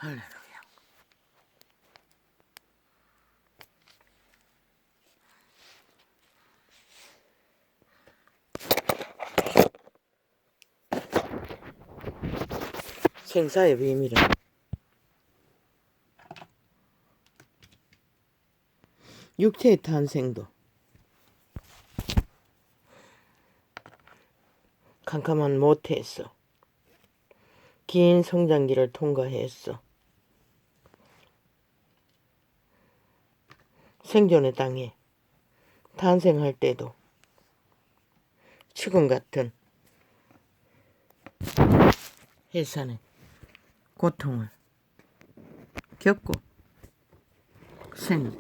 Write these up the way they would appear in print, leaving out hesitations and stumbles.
할렐루야. 생사의 비밀은 육체의 탄생도 캄캄한 모태에서 긴 성장기를 통과했어. 생존의 땅에 탄생할 때도 죽음 같은 해산의 고통을 겪고 생이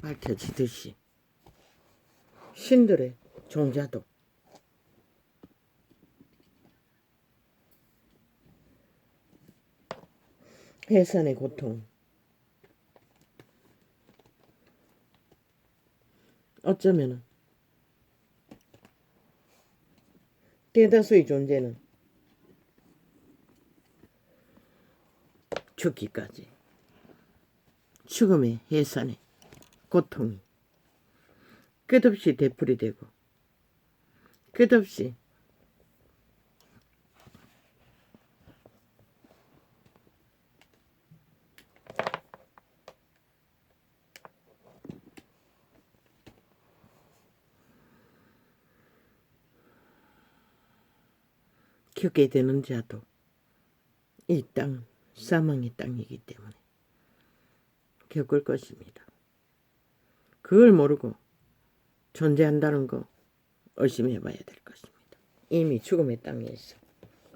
밝혀지듯이 신들의 종자도 해산의 고통, 어쩌면은 대다수의 존재는 죽기까지 죽음의 해산의 고통이 끝없이 되풀이되고 끝없이 겪게 되는 자도 이 땅은 사망의 땅이기 때문에 겪을 것입니다. 그걸 모르고 존재한다는 거 의심해 봐야 될 것입니다. 이미 죽음의 땅에서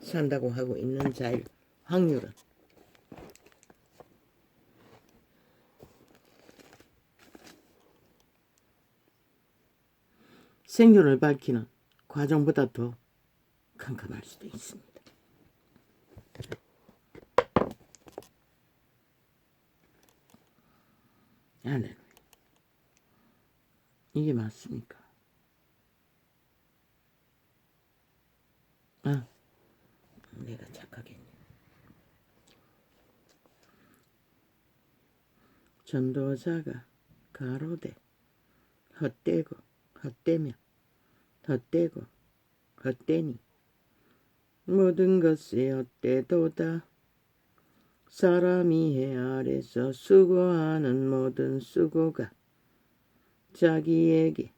산다고 하고 있는 자의 확률은 생존을 밝히는 과정보다 더 캄캄할 수도 있습니다. 할렐루야. 이게 맞습니까? 내가 착하겠네. 전도자가 가로되 헛되고 헛되며 헛되고 헛되니 모든 것이 헛되도다. 사람이 해 아래서 수고하는 모든 수고가 자기에게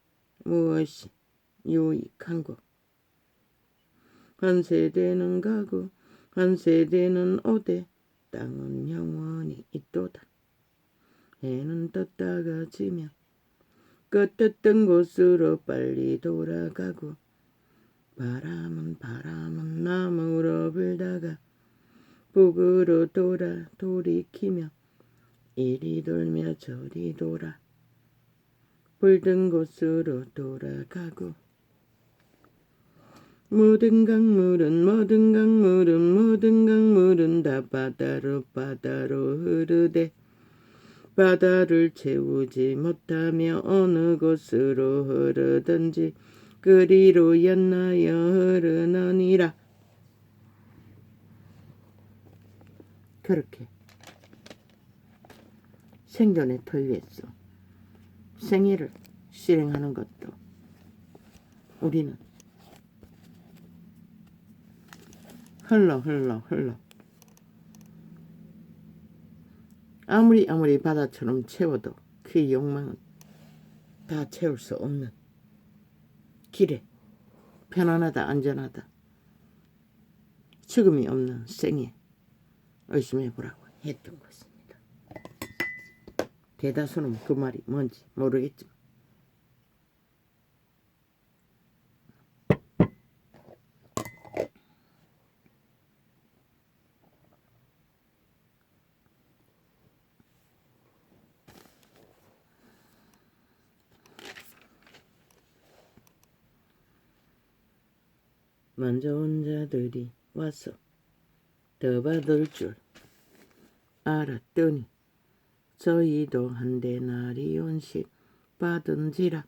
무엇이 유익한고. 한 세대는 가고 한 세대는 오되 땅은 영원히 있도다. 해는 떴다가 지며 그 떴던 곳으로 빨리 돌아가고 바람은 남으로 불다가 북으로 돌이키며 이리 돌며 저리 돌아 불든 곳으로 돌아가고 모든 강물은 다 바다로 흐르되 바다를 채우지 못하며 어느 곳으로 흐르든지 그리로 연하여 흐르느니라. 그렇게 생존의 터위 위에서 생애를 실행하는 것도 우리는 흘러 아무리 바다처럼 채워도 그 욕망은 다 채울 수 없는 길에 편안하다 안전하다 죽음이 없는 생에 의심해보라고 했던 것입니다. 대다수는 그 말이 뭔지 모르겠지만 먼저 온 자들이 와서 더 받을 줄 알았더니 저희도 한 데나리온씩 받은지라.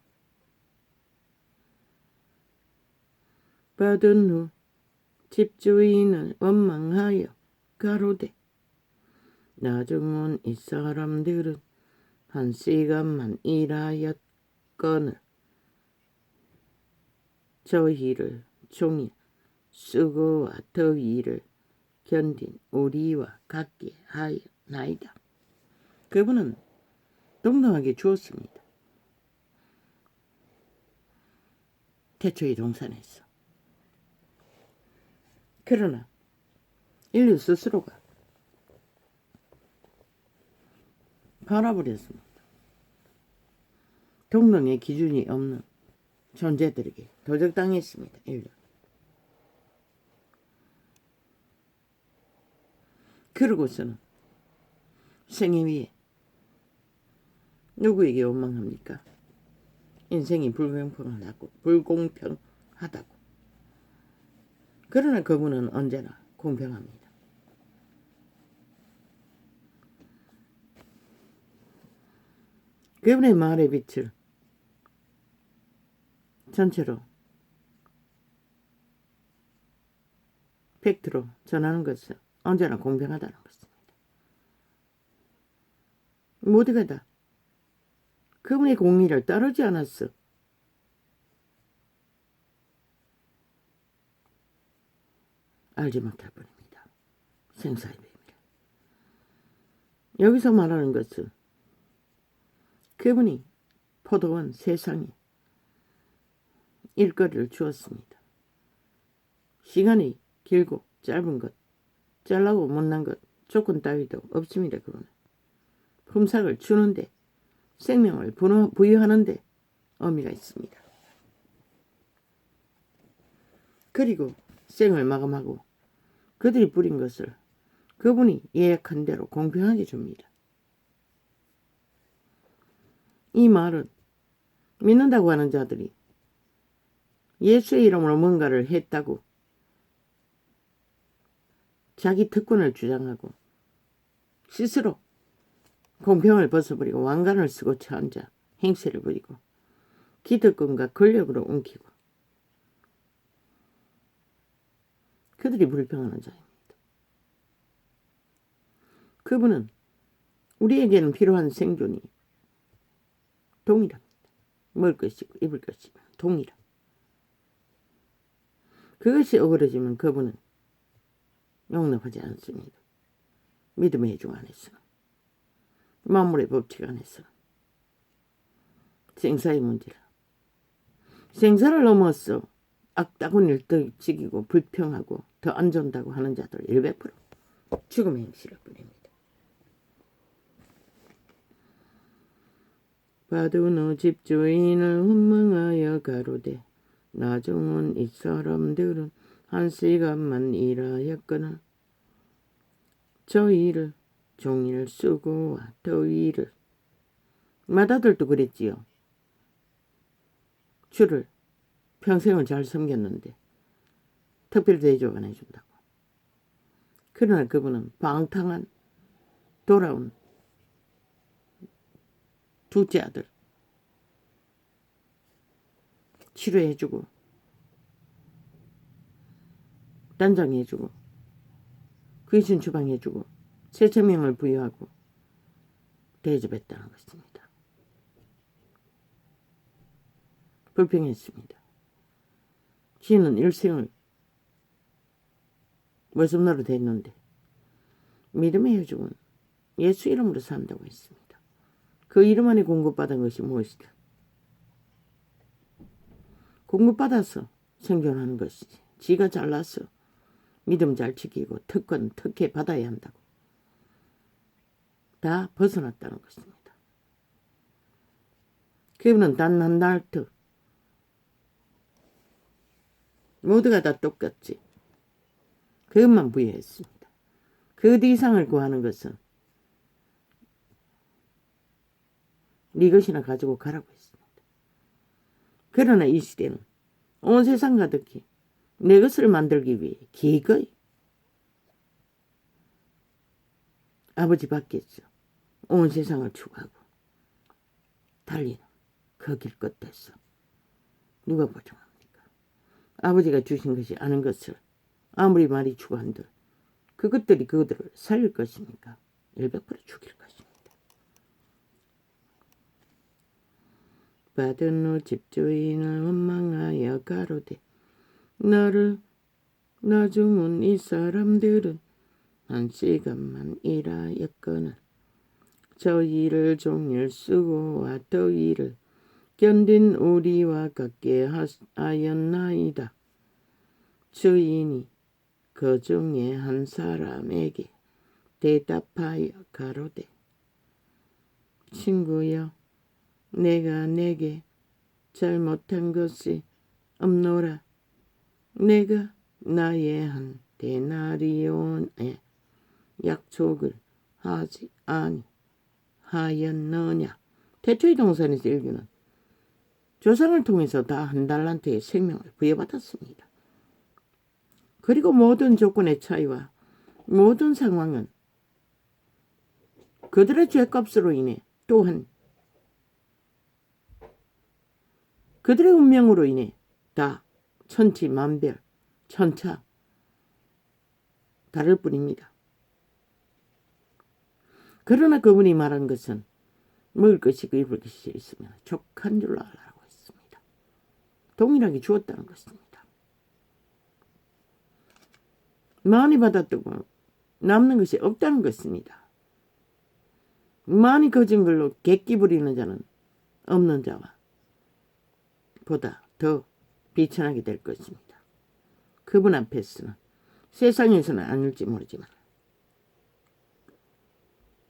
받은 후 집주인을 원망하여 가로되 나중은 이 사람들은 1시간만 일하였거늘 저희를 종일 수고와 더위를 견딘 우리와 같게 하였나이다. 그분은 동등하게 주었습니다. 태초의 동산에서. 그러나 인류 스스로가 팔아버렸습니다. 동등의 기준이 없는 존재들에게 도적당했습니다. 인류. 그러고서는 생애 위에 누구에게 원망합니까? 인생이 불공평하다고. 그러나 그분은 언제나 공평합니다. 그분의 말의 빛을 전체로 팩트로 전하는 것은 언제나 공평하다는 것입니다. 모두가 다 그분의 공의를 따르지 않았어. 알지 못할 뿐입니다. 생사의 비밀. 여기서 말하는 것은 그분이 포도원 세상에 일거리를 주었습니다. 시간이 길고 짧은 것, 잘나고 못난 것, 조건 따위도 없습니다. 그분은 품삯을 주는데, 생명을 부여하는데 의미가 있습니다. 그리고 생을 마감하고 그들이 뿌린 것을 그분이 예약한 대로 공평하게 줍니다. 이 말은 믿는다고 하는 자들이 예수의 이름으로 뭔가를 했다고 자기 특권을 주장하고 스스로 공평을 벗어버리고 왕관을 쓰고 처앉아 행세를 부리고 기득권과 권력으로 옮기고 그들이 불평하는 자입니다. 그분은 우리에게는 필요한 생존이 동일합니다. 먹을 것이고 입을 것이고 동일합니다. 그것이 어그러지면 그분은 용납하지 않습니다. 믿음의 중 안에서 만물의 법칙 안에서 생사의 문제라. 생사를 넘어서 악다구니를 떠지기고 불평하고 더 안 좋다고 하는 자들 100% 죽음의 행실을 뿐입니다. 바두노 집주인을 훈명하여 가로되 나중은 이 사람들은 1시간만 일하였거나 저희를 종일 수고와 더위를 마다들도 그랬지요. 주를 평생을 잘 섬겼는데 특별 대접 안 해준다고. 그러나 그분은 방탕한 돌아온 둘째 아들 치료해주고 단장해주고 귀신 추방해주고 세체명을 부여하고 대접했다는 것입니다. 불평했습니다. 지는 일생을 머슴노릇 했는데 믿음의 여종은 예수 이름으로 산다고 했습니다. 그 이름 안에 공급받은 것이 무엇이다? 공급받아서 생존하는 것이지. 지가 잘나서 믿음 잘 지키고 특권, 특혜 받아야 한다고. 다 벗어났다는 것입니다. 그분은 단 한 달트 모두가 다 똑같지. 그것만 부여했습니다. 그 이상을 구하는 것은 네 것이나 가지고 가라고 했습니다. 그러나 이 시대는 온 세상 가득히 내 것을 만들기 위해 기꺼이 아버지 밖에서 온 세상을 추구하고 달리는 그 길 끝에서 누가 보증합니까? 아버지가 주신 것이 아는 것을 아무리 많이 추구한들 그것들이 그들을 살릴 것입니까? 100% 죽일 것입니다. 받은 후 집주인을 원망하여 가로되 나를 나중은 이 사람들은 1시간만 일하였거늘 저희를 종일 쓰고와 더위를 견딘 우리와 같게 하였나이다. 주인이 그 중에 한 사람에게 대답하여 가로되 친구여 내가 내게 잘못한 것이 없노라. 내가 나의 한 데나리온의 약속을 하지 아니하였느냐. 태초의 동산에서 일기는 조상을 통해서 다 한 달란트의 생명을 부여받았습니다. 그리고 모든 조건의 차이와 모든 상황은 그들의 죄값으로 인해 또한 그들의 운명으로 인해 다 천지만별 천차 다를 뿐입니다. 그러나 그분이 말한 것은 먹을 것이 입을 것이 있으면 족한 줄로 알라고 했습니다. 동일하게 주었다는 것입니다. 많이 받았다고 남는 것이 없다는 것입니다. 많이 거진 걸로 객기 부리는 자는 없는 자와 보다 더 비천하게 될 것입니다. 그분 앞에서는 세상에서는 아닐지 모르지만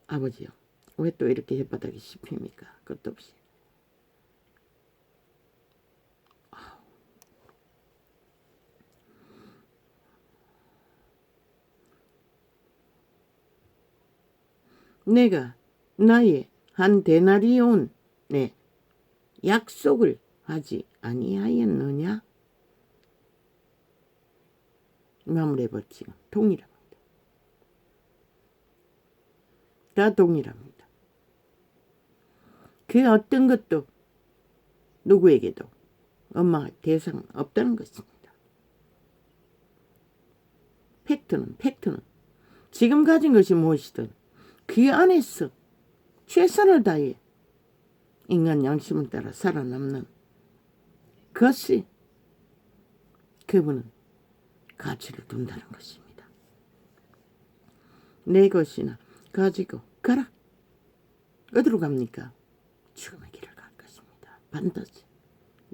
아버지요 왜 또 이렇게 혓바닥이 씹힙니까? 그것도 없이 내가 나의 한 데나리온의 약속을 하지 아니하였느냐? 마무리의 법칙은 동일합니다. 다 동일합니다. 그 어떤 것도 누구에게도 원망할 대상은 없다는 것입니다. 팩트는 지금 가진 것이 무엇이든 그 안에서 최선을 다해 인간 양심을 따라 살아남는 것이 그분은 가치를 둔다는 것입니다. 내 것이나 가지고 가라. 어디로 갑니까? 죽음의 길을 갈 것입니다. 반드시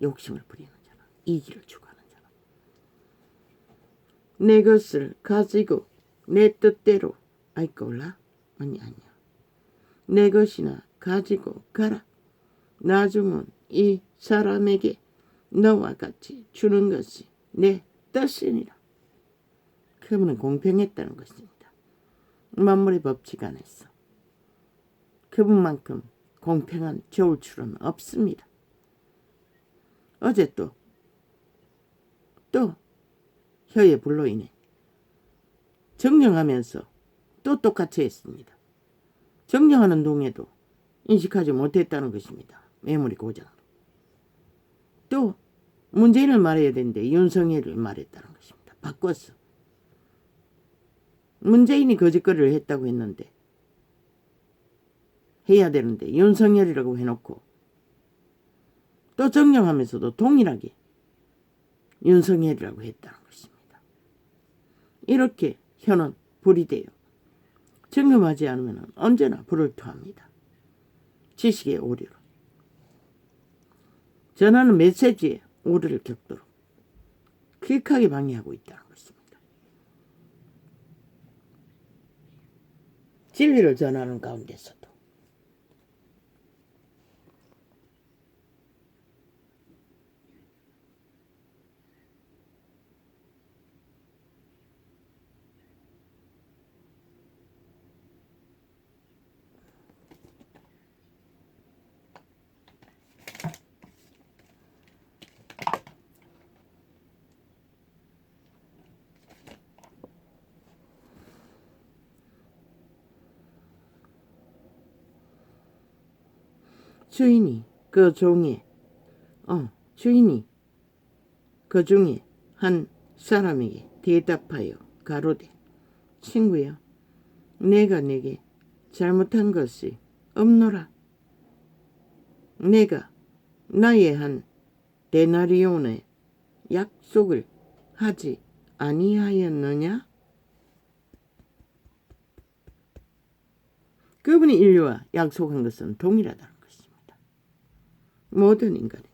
욕심을 부리는 자는 이기를 추구하는 자는 내 것을 가지고 내 뜻대로 아이꼬라 아니야. 내 것이나 가지고 가라. 나중은 이 사람에게 너와 같이 주는 것이 내 뜻이니라. 그분은 공평했다는 것입니다. 만물의 법칙 안에서 그분만큼 공평한 좋을 줄은 없습니다. 어제 또 혀의 불로 인해 정령하면서 또 똑같이 했습니다. 정령하는 동에도 인식하지 못했다는 것입니다. 메모리 고장. 또 문재인을 말해야 되는데 윤석열을 말했다는 것입니다. 바꿨어. 문재인이 거짓거리를 했다고 했는데 해야 되는데 윤석열이라고 해놓고 또 정령하면서도 동일하게 윤석열이라고 했다는 것입니다. 이렇게 혀는 불이 돼요. 점검하지 않으면 언제나 불을 토합니다. 지식의 오류로. 전하는 메시지에 오류를 겪도록 퀵하게 방해하고 있다는 것입니다. 진리를 전하는 가운데서도 주인이 그 중에 한 사람에게 대답하여 가로되 친구야 내가 내게 잘못한 것이 없노라. 내가 나의 한 데나리온의 약속을 하지 아니하였느냐? 그분이 인류와 약속한 것은 동일하다는 것입니다. 모든 인간에게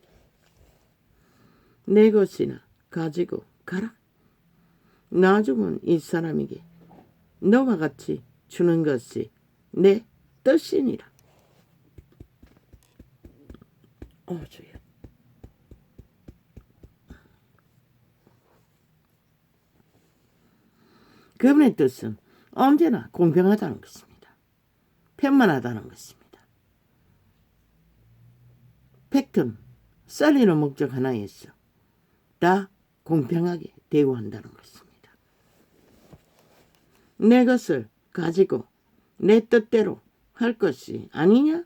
내 것이나 가지고 가라. 나 죽은 이 사람에게 너와 같이 주는 것이 내 뜻이니라. 주여. 그분의 뜻은 언제나 공평하다는 것입니다. 편만하다는 것입니다. 팩트는 살리는 목적 하나에서 다 공평하게 대우한다는 것입니다. 내 것을 가지고 내 뜻대로 할 것이 아니냐?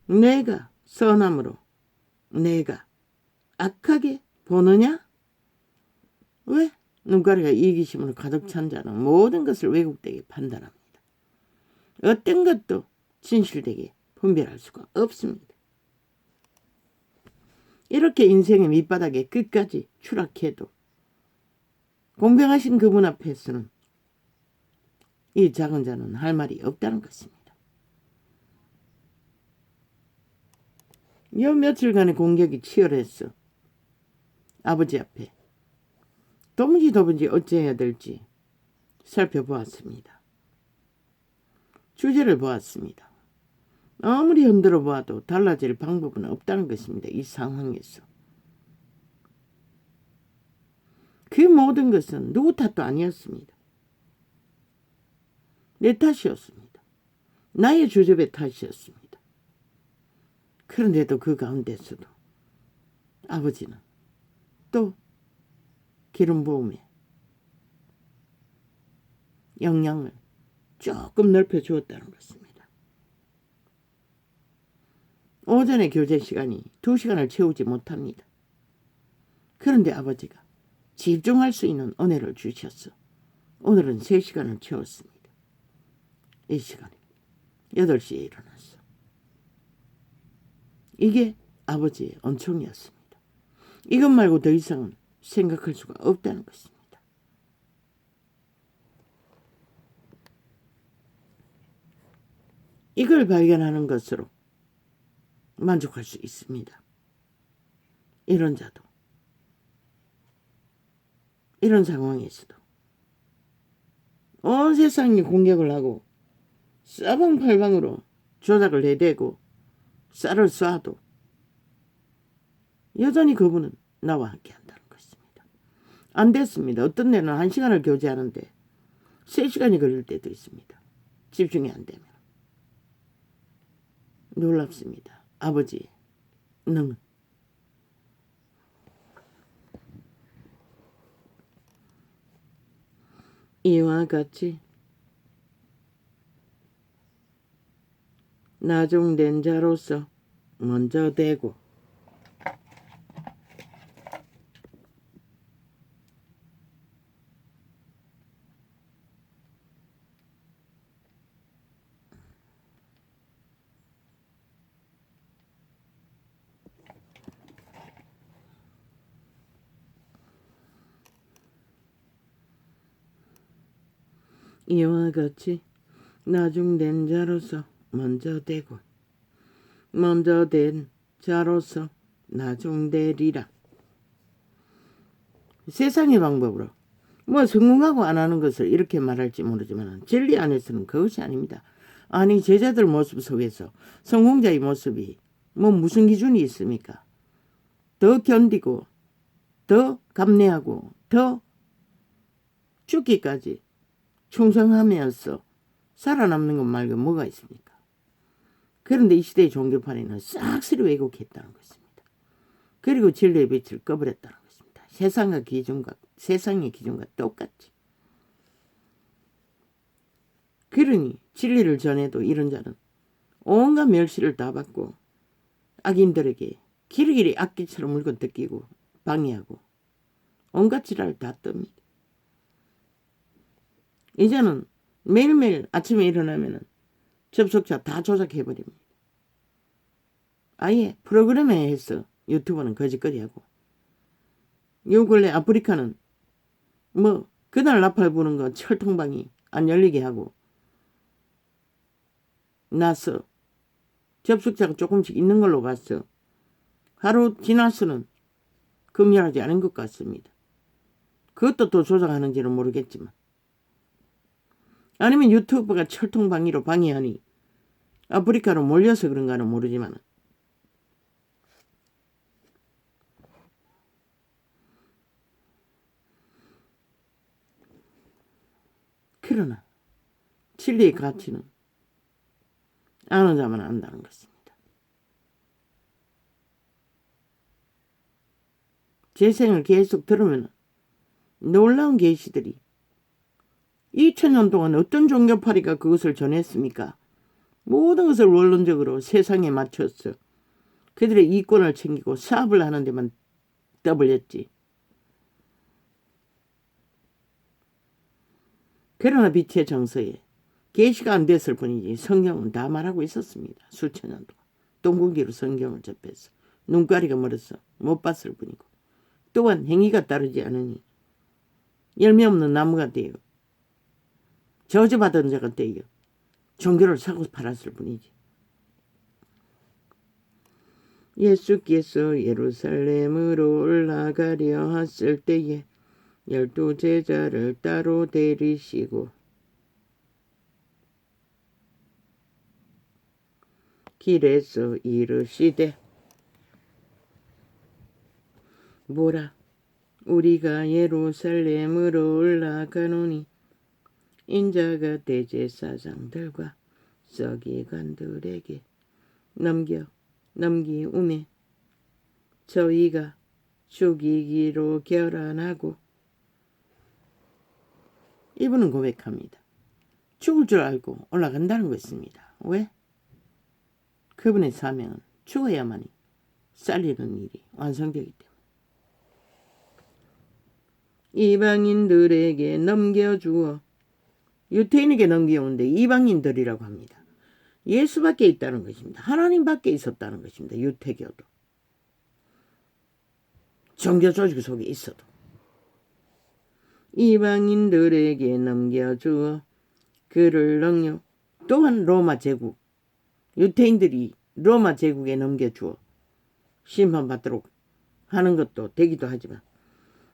내가 선함으로 내가 악하게 보느냐? 왜? 눈가리가 이기심으로 가득 찬 자는 모든 것을 왜곡되게 판단합니다. 어떤 것도 진실되게 분별할 수가 없습니다. 이렇게 인생의 밑바닥에 끝까지 추락해도 공평하신 그분 앞에서는 이 작은 자는 할 말이 없다는 것입니다. 요 며칠간의 공격이 치열했어. 아버지 앞에 도무지 어찌해야 될지 살펴보았습니다. 주제를 보았습니다. 아무리 흔들어 보아도 달라질 방법은 없다는 것입니다. 이 상황에서. 그 모든 것은 누구 탓도 아니었습니다. 내 탓이었습니다. 나의 주접의 탓이었습니다. 그런데도 그 가운데서도 아버지는 또 기름 부음에 영향을 조금 넓혀 주었다는 것입니다. 오전에 교제 시간이 2시간을 채우지 못합니다. 그런데 아버지가 집중할 수 있는 은혜를 주셨어. 오늘은 3시간을 채웠습니다. 이 시간에 8시에 일어났어. 이게 아버지의 은총이었습니다. 이것 말고 더 이상은 생각할 수가 없다는 것입니다. 이걸 발견하는 것으로 만족할 수 있습니다. 이런 자도, 이런 상황에서도 온 세상이 공격을 하고 사방팔방으로 조작을 해대고 쌀을 쏴도 여전히 그분은 나와 함께 한다는 것입니다. 안 됐습니다. 어떤 데는 1시간을 교제하는데 3시간이 걸릴 때도 있습니다. 집중이 안 되면. 놀랍습니다. 아버지의 능은. 이와 같이 나중된 자로서 먼저 되고 이와 같이 나중된 자로서 먼저 되고 먼저 된 자로서 나중되리라. 세상의 방법으로 성공하고 안 하는 것을 이렇게 말할지 모르지만 진리 안에서는 그것이 아닙니다. 아니 제자들 모습 속에서 성공자의 모습이 무슨 기준이 있습니까? 더 견디고 더 감내하고 더 죽기까지 충성하면서 살아남는 것 말고 뭐가 있습니까? 그런데 이 시대의 종교판에는 싹쓸이 왜곡했다는 것입니다. 그리고 진리의 빛을 꺼버렸다는 것입니다. 세상의 기준과 똑같이. 그러니 진리를 전해도 이런 자는 온갖 멸시를 다 받고 악인들에게 길이길이 악기처럼 물건 뜯기고 방해하고 온갖 지랄을 다 뜹니다. 이제는 매일매일 아침에 일어나면은 접속자 다 조작해버립니다. 아예 프로그램에 해서 유튜브는 거짓거리하고, 요 근래 아프리카는 뭐 그날 나팔 부는 거 철통방이 안 열리게 하고 나서 접속자가 조금씩 있는 걸로 봤어. 하루 지나서는 검열하지 않은 것 같습니다. 그것도 또 조작하는지는 모르겠지만, 아니면 유튜브가 철통방위로 방해하니 아프리카로 몰려서 그런가는 모르지만, 그러나 진리의 가치는 아는 자만 안다는 것입니다. 제 생을 계속 들으면 놀라운 계시들이 2000년 동안 어떤 종교파리가 그것을 전했습니까? 모든 것을 원론적으로 세상에 맞췄어. 그들의 이권을 챙기고 사업을 하는 데만 떠벌렸지. 그러나 빛의 정서에 계시가 안 됐을 뿐이지 성경은 다 말하고 있었습니다. 수천 년 동안. 동궁기로 성경을 접해서. 눈가리가 멀어서 못 봤을 뿐이고. 또한 행위가 따르지 않으니 열매 없는 나무가 되어 저주받은 자가 되어 종교를 사고 팔았을 뿐이지. 예수께서 예루살렘으로 올라가려 하실 때에 12 제자를 따로 데리시고 길에서 이르시되 뭐라 우리가 예루살렘으로 올라가노니 인자가 대제사장들과 서기관들에게 넘기우매 저희가 죽이기로 결단하고, 이분은 고백합니다. 죽을 줄 알고 올라간다는 것입니다. 왜? 그분의 사명은 죽어야만이 살리는 일이 완성되기 때문에. 이방인들에게 넘겨주어, 유태인에게 넘겨오는데 이방인들이라고 합니다. 예수밖에 있다는 것입니다. 하나님밖에 있었다는 것입니다. 유태교도. 종교 조직 속에 있어도. 이방인들에게 넘겨주어 그를 능력, 또한 로마 제국, 유태인들이 로마 제국에 넘겨주어 심판받도록 하는 것도 되기도 하지만,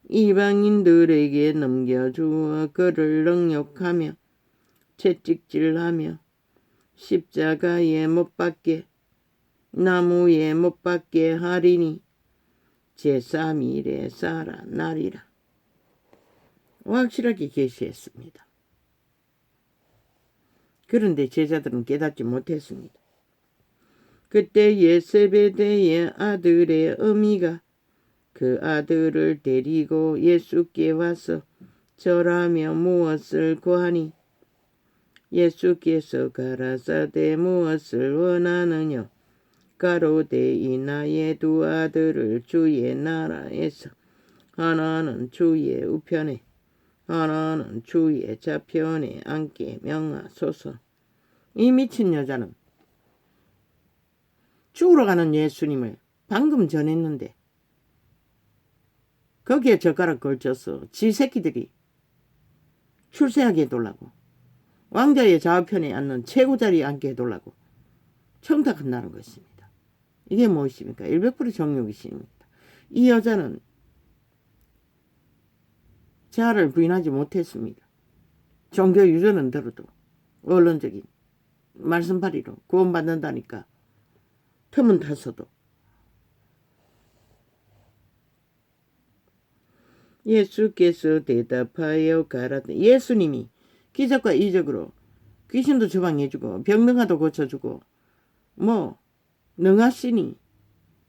이방인들에게 넘겨주어 그를 능욕하며 채찍질하며 십자가에 못 박게 나무에 못 박게 하리니 제3일에 살아나리라. 확실하게 계시했습니다. 그런데 제자들은 깨닫지 못했습니다. 그때 예세베대의 아들의 어미가 그 아들을 데리고 예수께 와서 절하며 무엇을 구하니 예수께서 가라사대 무엇을 원하느냐 가로되 이 나의 두 아들을 주의 나라에서 하나는 주의 우편에 하나는 주의 좌편에 앉게 명하소서. 이 미친 여자는 죽으러 가는 예수님을 방금 전했는데 거기에 젓가락 걸쳐서 지 새끼들이 출세하게 해달라고, 왕자의 좌우편에 앉는 최고 자리에 앉게 해달라고 청탁한다는 것입니다. 이게 무엇입니까? 100% 정욕이십니다. 이 여자는 자아를 부인하지 못했습니다. 종교 유전은 들어도 언론적인 말씀파리로 구원받는다니까 틈은 탔어도 예수께서 대답하여 가라되, 예수님이 기적과 이적으로 귀신도 처방해주고 병능아도 고쳐주고 뭐 능하시니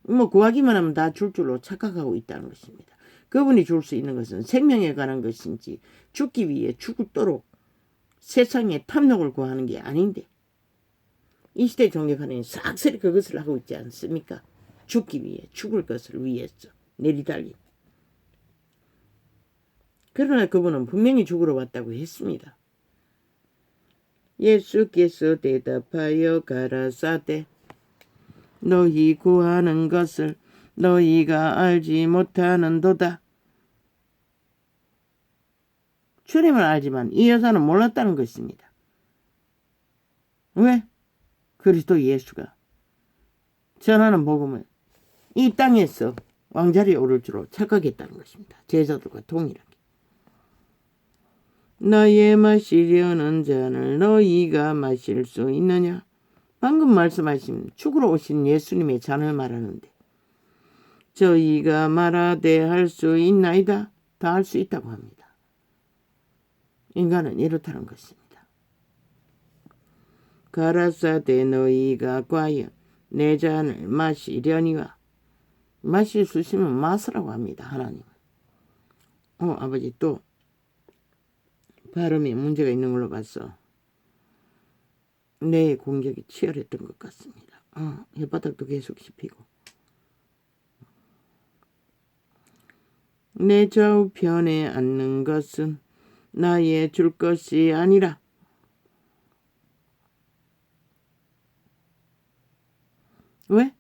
뭐 구하기만 하면 다 줄 줄로 착각하고 있다는 것입니다. 그분이 줄 수 있는 것은 생명에 관한 것인지 죽기 위해 죽도록 세상에 탐욕을 구하는 게 아닌데, 이 시대 종교관은 싹쓸이 그것을 하고 있지 않습니까? 죽기 위해, 죽을 것을 위해서 내리달린. 그러나 그분은 분명히 죽으러 왔다고 했습니다. 예수께서 대답하여 가라사대 너희 구하는 것을 너희가 알지 못하는도다. 주님을 알지만 이 여자는 몰랐다는 것입니다. 왜? 그리스도 예수가 전하는 복음을 이 땅에서 왕자리에 오를 줄로 착각했다는 것입니다. 제자들과 동일하게. 너의 마시려는 잔을 너희가 마실 수 있느냐? 방금 말씀하신 죽으러 오신 예수님의 잔을 말하는데 저희가 말하되 할 수 있나이다. 다 할 수 있다고 합니다. 인간은 이렇다는 것입니다. 가라사대 너희가 과연 내 잔을 마시려니와 마실 수 있으면 마시라고 합니다. 하나님은. 아버지 또 발음에 문제가 있는 걸로 봤어. 뇌의 공격이 치열했던 것 같습니다. 혓바닥도 계속 씹히고. 내 좌우편에 앉는 것은 나의 줄 것이 아니라 왜?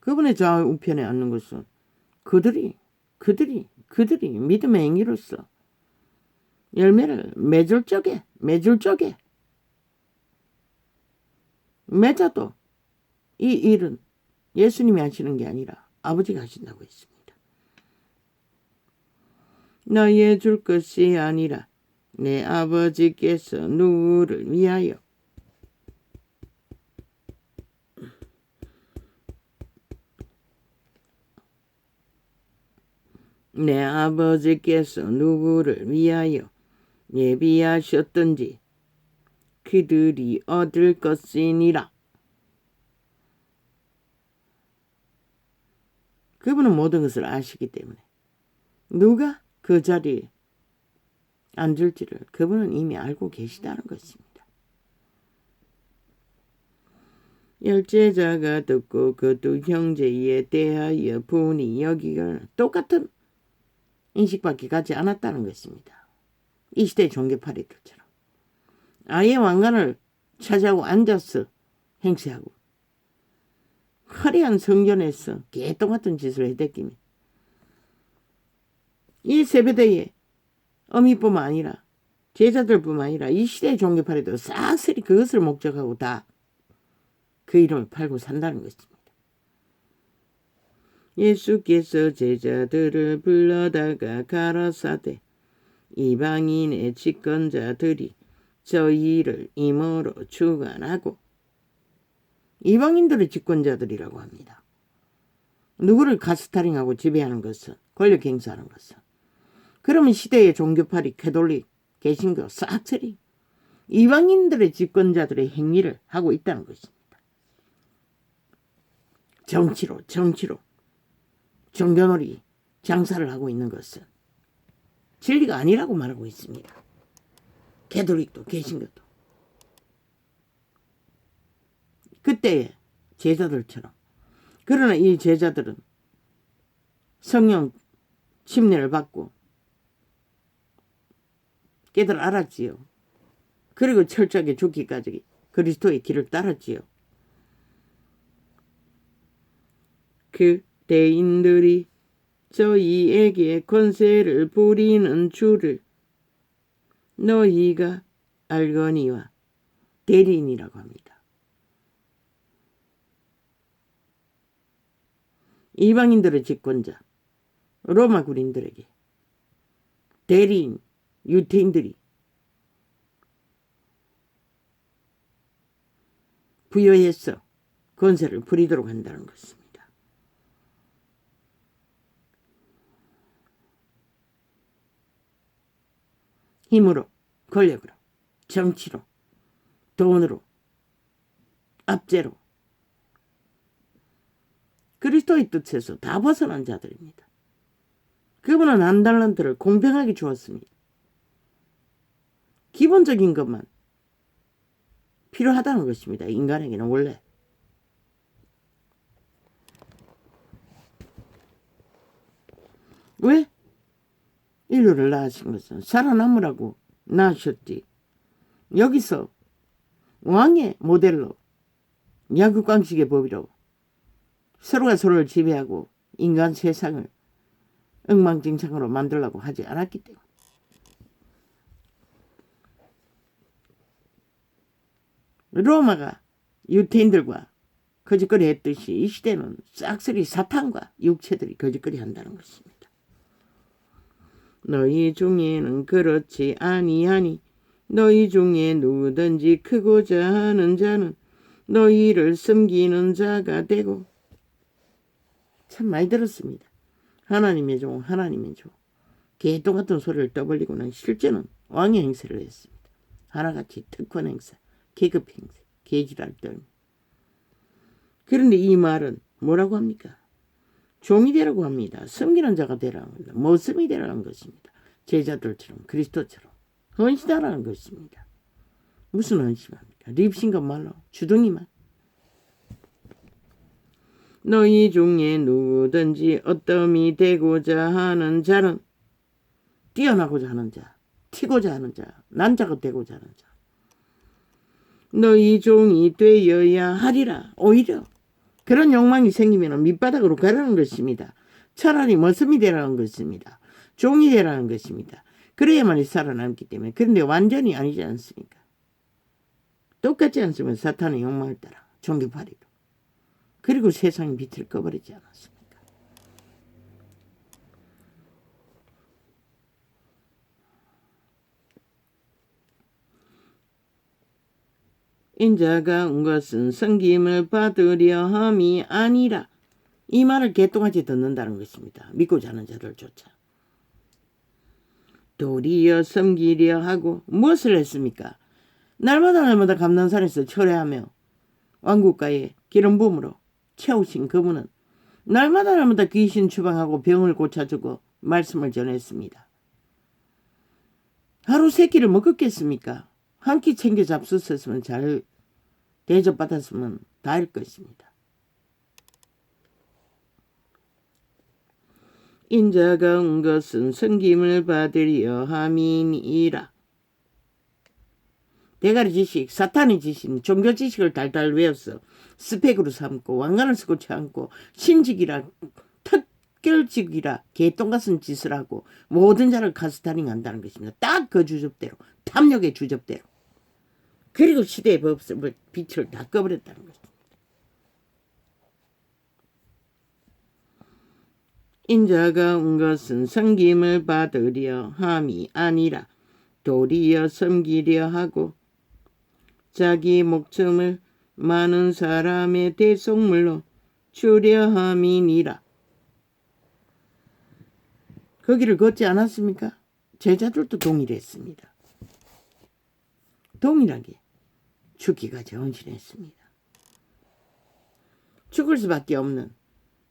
그분의 좌우편에 앉는 것은 그들이 믿음의 행위로서 열매를 맺을 적에 맺어도 이 일은 예수님이 하시는 게 아니라 아버지가 하신다고 했습니다. 너의 줄 것이 아니라 내 아버지께서 누구를 위하여 내 아버지께서 누구를 위하여 예비하셨든지 그들이 얻을 것이니라. 그분은 모든 것을 아시기 때문에 누가 그 자리에 앉을지를 그분은 이미 알고 계시다는 것입니다. 열제자가 듣고 그 두 형제에 대하여 분이 여기거늘 똑같은 인식밖에 가지 않았다는 것입니다. 이 시대의 종교파리들처럼 아예 왕관을 차지하고 앉아서 행세하고 화려한 성전에서 개똥 같은 짓을 해댔기며 이 세배대에 어미뿐만 아니라 제자들뿐만 아니라 이 시대의 종교파리들 싹쓸이 그것을 목적하고 다 그 이름을 팔고 산다는 것입니다. 예수께서 제자들을 불러다가 가라사대 이방인의 집권자들이 저희를 임으로 주관하고 이방인들의 집권자들이라고 합니다. 누구를 가스타링하고 지배하는 것은 권력 행사하는 것은 그러면 시대의 종교파리 캐톨릭 개신교 싹쓸이 이방인들의 집권자들의 행위를 하고 있다는 것입니다. 정치로 종교놀이 장사를 하고 있는 것은 진리가 아니라고 말하고 있습니다. 캐톨릭도 개신교도. 그때의 제자들처럼. 그러나 이 제자들은 성령 침례를 받고 깨달아 알았지요. 그리고 철저하게 죽기까지 그리스도의 길을 따랐지요. 그 대인들이 저희에게 권세를 부리는 줄을 너희가 알거니와 대리인이라고 합니다. 이방인들의 집권자 로마 군인들에게 대리인 유태인들이 부여해서 권세를 부리도록 한다는 것입니다. 힘으로, 권력으로, 정치로, 돈으로, 압제로 그리스도의 뜻에서 다 벗어난 자들입니다. 그분은 한 달란트를 공평하게 주었습니다. 기본적인 것만 필요하다는 것입니다. 인간에게는 원래. 왜? 인류를 낳으신 것은 살아남으라고 낳으셨지. 여기서 왕의 모델로 약육강식의 법이로 서로가 서로를 지배하고 인간 세상을 엉망진창으로 만들려고 하지 않았기 때문에 로마가 유태인들과 거짓거리 했듯이 이 시대는 싹쓸이 사탄과 육체들이 거짓거리 한다는 것입니다. 너희 중에는 그렇지 아니하니 너희 중에 누구든지 크고자 하는 자는 너희를 섬기는 자가 되고. 참 많이 들었습니다. 하나님의 종 하나님의 종 개똥 같은 소리를 떠벌리고는 실제는 왕의 행세를 했습니다. 하나같이 특권 행사, 계급 행사, 계지랄 떨며. 그런데 이 말은 뭐라고 합니까? 종이 되라고 합니다. 섬기는 자가 되라는 겁니다. 모습이 되라는 것입니다. 제자들처럼 그리스도처럼 헌신하라는 것입니다. 무슨 헌신합니까? 립싱것 말로 주둥이만. 너희 중에 누구든지 어떠함이 되고자 하는 자는 뛰어나고자 하는 자, 튀고자 하는 자, 난자가 되고자 하는 자. 너희 종이 되어야 하리라. 오히려 그런 욕망이 생기면 밑바닥으로 가라는 것입니다. 차라리 모습이 되라는 것입니다. 종이 되라는 것입니다. 그래야만이 살아남기 때문에. 그런데 완전히 아니지 않습니까? 똑같지 않습니까? 사탄의 욕망을 따라 종교파리로. 그리고 세상이 빛을 꺼버리지 않았습니까? 인자가 온 것은 섬김을 받으려 함이 아니라. 이 말을 개똥같이 듣는다는 것입니다. 믿고자 하는 자들조차. 도리어 섬기려 하고 무엇을 했습니까? 날마다 감난산에서 철회하며 왕국가에 기름 부음으로 채우신 그분은 날마다 귀신 추방하고 병을 고쳐주고 말씀을 전했습니다. 하루 세 끼를 먹었겠습니까? 한 끼 챙겨 잡수셨으면 잘 대접받았으면 다일 것입니다. 인자가 온 것은 섬김을 받으려 함이니라. 대가리 지식, 사탄의 지식, 종교 지식을 달달 외워서 스펙으로 삼고 왕관을 쓰고 쳐안고 신직이라 특결직이라 개똥같은 짓을 하고 모든 자를 카스타링 한다는 것입니다. 딱 그 주접대로, 탐욕의 주접대로. 그리고 시대의 법을 빛을 다 꺼버렸다는 것입니다. 인자가 온 것은 섬김을 받으려 함이 아니라 도리어 섬기려 하고 자기 목숨을 많은 사람의 대속물로 주려 함이니라. 거기를 걷지 않았습니까? 제자들도 동일했습니다. 동일하게 죽기까지 헌신했습니다. 죽을 수밖에 없는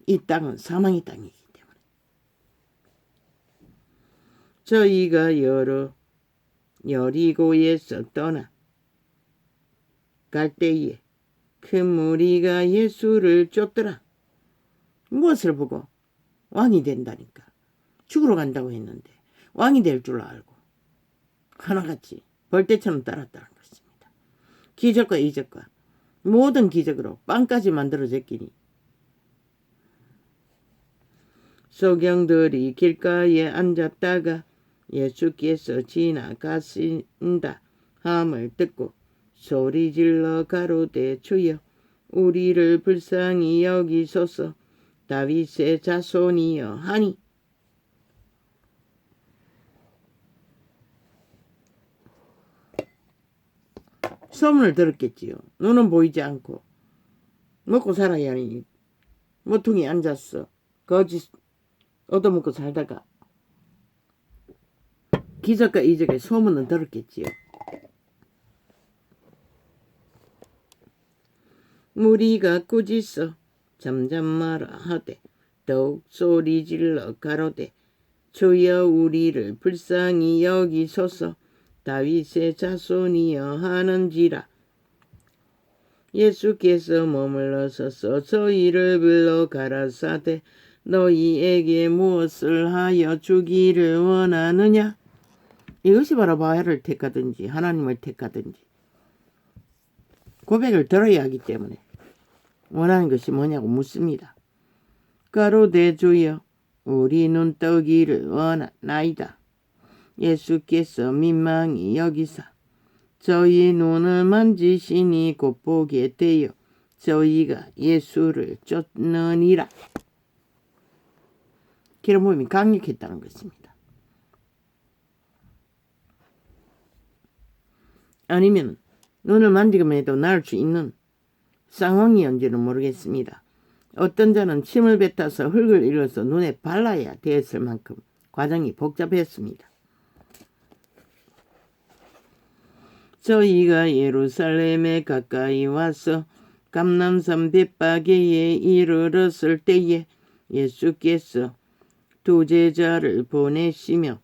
이 땅은 사망의 땅이기 때문에. 저희가 여리고에서 떠나 갈 때에 큰 무리가 예수를 쫓더라. 무엇을 보고? 왕이 된다니까. 죽으러 간다고 했는데 왕이 될 줄 알고 하나같이 벌떼처럼 따랐다는 것입니다. 기적과 이적과 모든 기적으로 빵까지 만들어졌기니 소경들이 길가에 앉았다가 예수께서 지나가신다 함을 듣고 소리질러 가로되 주여 우리를 불쌍히 여기소서 다윗의 자손이여 하니 소문을 들었겠지요. 눈은 보이지 않고 먹고 살아야 하니 모퉁이에 앉았어. 거짓 얻어먹고 살다가 기적과 이적의 소문은 들었겠지요. 무리가 꾸짖어 잠잠마라 하되 더욱 소리질러 가로되 주여 우리를 불쌍히 여기소서 다윗의 자손이여 하는지라. 예수께서 머물러 서서 저희를 불러 가라사대 너희에게 무엇을 하여 주기를 원하느냐. 이것이 바로 바알을 택하든지 하나님을 택하든지 고백을 들어야 하기 때문에 원하는 것이 뭐냐고 묻습니다. 가로되 주여 우리 눈 뜨기를 원하나이다. 예수께서 민망히 여기사 저희 눈을 만지시니 곧 보게 되어 저희가 예수를 쫓느니라. 기름 부음이 강력했다는 것입니다. 아니면 눈을 만지기만 해도 나을 수 있는 상황이었는지는 모르겠습니다. 어떤 자는 침을 뱉어서 흙을 일어서 눈에 발라야 되었을 만큼 과정이 복잡했습니다. 저희가 예루살렘에 가까이 와서 감람산 벳바게에 이르렀을 때에 예수께서 두 제자를 보내시며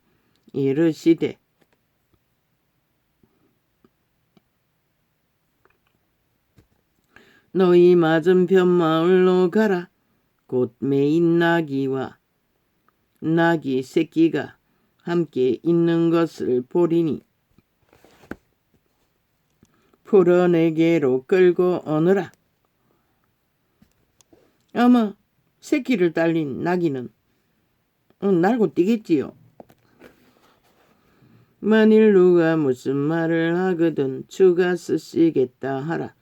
이르시되 너희 맞은편 마을로 가라. 곧 매인 나귀와 나귀 새끼가 함께 있는 것을 보리니 풀어내게로 끌고 오너라. 아마 새끼를 딸린 나귀는 날고 뛰겠지요. 만일 누가 무슨 말을 하거든 주가 쓰시겠다 하라.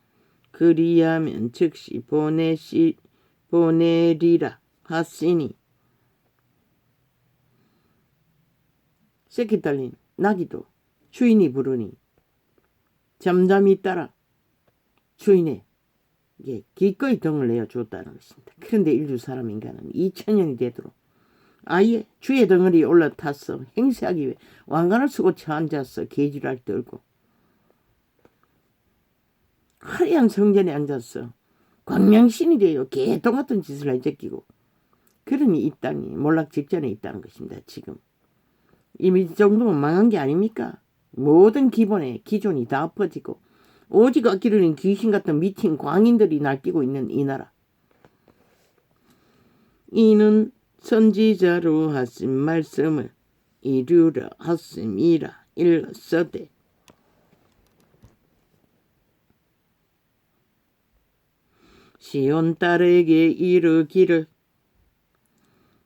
그리하면 즉시 보내리라 하시니 새끼 딸린 나귀도 주인이 부르니 잠잠히 따라 주인에게 기꺼이 등을 내어주었다는 것입니다. 그런데 인류 사람 인간은 2000년이 되도록 아예 주의 덩어리에 올라타서 행세하기 위해 왕관을 쓰고 앉아서 계지랄 떨고 화려한 성전에 앉아서 광명신이 되어 개똥 같은 짓을 해제끼고 그러니 이 땅이 몰락 직전에 있다는 것입니다. 지금 이미 이 정도면 망한 게 아닙니까? 모든 기본의 기존이 다 엎어지고 오직 어기르는 귀신 같은 미친 광인들이 날뛰고 있는 이 나라. 이는 선지자로 하신 말씀을 이루려 하심이라 일렀으되 시온 딸에게 이르기를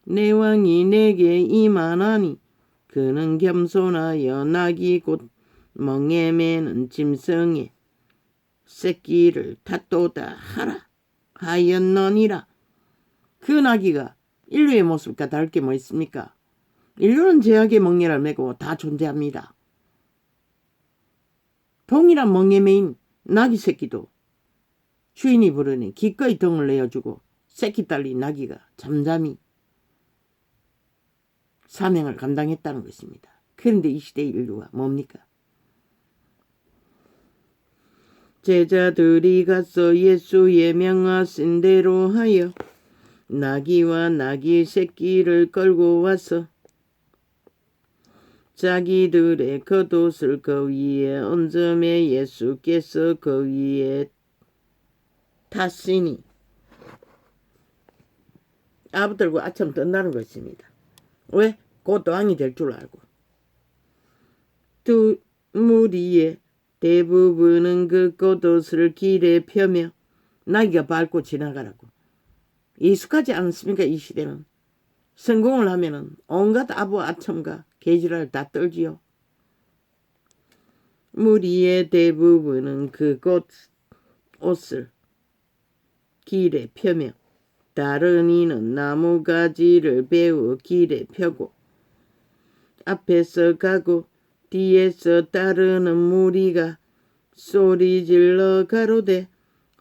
내 왕이 내게 임하나니 그는 겸손하여 나귀 곧 멍에 매는 짐승의 새끼를 탓도다 하라 하였느니라. 그 나귀가 인류의 모습과 다를 게 뭐 있습니까? 인류는 죄악의 멍에를 메고 다 존재합니다. 동일한 멍에 매인 나귀 새끼도 주인이 부르니 기꺼이 등을 내어주고 새끼 딸린 나귀가 잠잠히 사명을 감당했다는 것입니다. 그런데 이 시대의 인류가 뭡니까? 제자들이 가서 예수의 명하신 대로 하여 나귀와 나귀 새끼를 끌고 와서 자기들의 겉옷을 그 위에 얹음에 예수께서 그 위에 탔으니 아부들고 아참 뜬다는 것입니다. 왜? 곧 왕이 될 줄 알고. 두 무리의 대부분은 그 겉옷을 길에 펴며 나귀가 밟고 지나가라고. 익숙하지 않습니까? 이 시대는. 성공을 하면은 온갖 아부 아첨과 계지랄 다 떨지요. 무리의 대부분은 그 옷을 길에 펴며 다른 이는 나무가지를 베어 길에 펴고 앞에서 가고 뒤에서 따르는 무리가 소리질러 가로되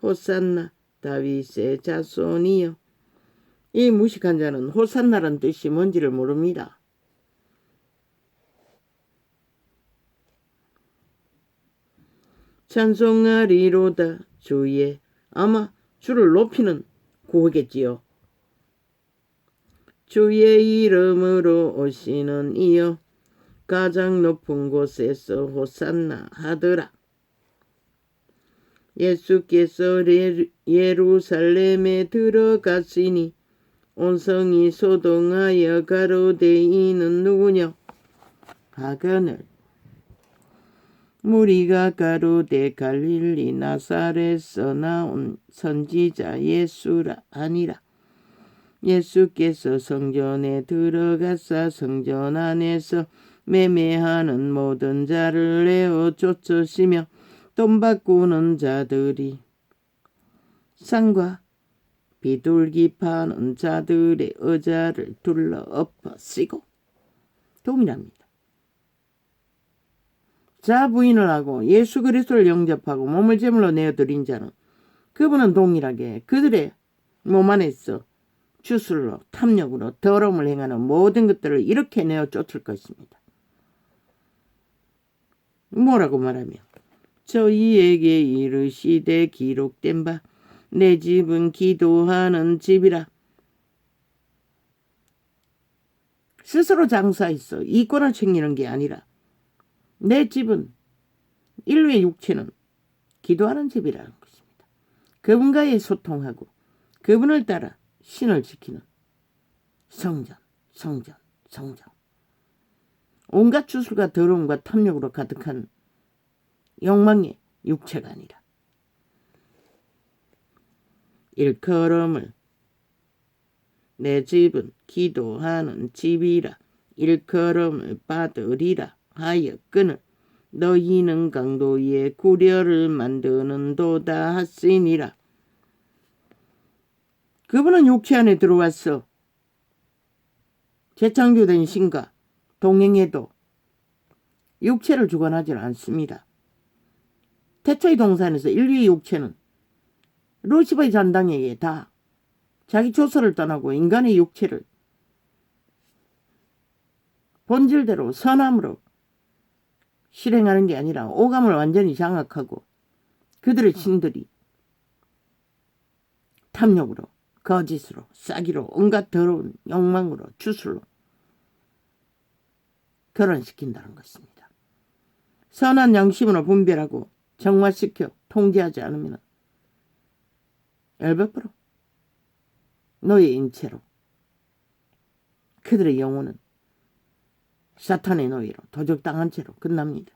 호산나 다윗의 자손이여. 이 무식한 자는 호산나란 뜻이 뭔지를 모릅니다. 찬송하리로다 주의. 아마 주를 높이는 구호겠지요. 주의 이름으로 오시는 이여 가장 높은 곳에서 호산나 하더라. 예수께서 예루살렘에 들어갔으니 온 성이 소동하여 가로되 이는 누구냐 하거늘 무리가 가로되 갈릴리 나사렛에서 나온 선지자 예수라 아니라. 예수께서 성전에 들어가사 성전 안에서 매매하는 모든 자를 내어 쫓으시며 돈 바꾸는 자들이 쌍과 비둘기 파는 자들의 의자를 둘러 엎어쓰고 동일합니다. 자 부인을 하고 예수 그리스도를 영접하고 몸을 제물로 내어드린 자는 그분은 동일하게 그들의 몸 안에서 주술로 탐욕으로 더러움을 행하는 모든 것들을 이렇게 내어 쫓을 것입니다. 뭐라고 말하며 저희에게 이르시되 기록된 바 내 집은 기도하는 집이라. 스스로 장사했어 이권을 챙기는 게 아니라 내 집은 인류의 육체는 기도하는 집이라는 것입니다. 그분과의 소통하고 그분을 따라 신을 지키는 성전, 성전, 성전. 온갖 주술과 더러움과 탐욕으로 가득한 욕망의 육체가 아니라 일컬음을 내 집은 기도하는 집이라 일컬음을 받으리라 하였거늘 너희는 강도 위에 구려를 만드는 도다 하시니라. 그분은 육체 안에 들어와서 재창조된 신과 동행해도 육체를 주관하지 않습니다. 태초의 동산에서 인류의 육체는 루시퍼의 잔당에게 다 자기 조서를 떠나고 인간의 육체를 본질대로 선함으로 실행하는 게 아니라 오감을 완전히 장악하고 그들의 신들이 탐욕으로 거짓으로 싸기로 온갖 더러운 욕망으로 주술로 결혼시킨다는 것입니다. 선한 양심으로 분별하고 정화시켜 통제하지 않으면 열몇% 너의 인체로 그들의 영혼은 사탄의 노예로 도적당한 채로 끝납니다.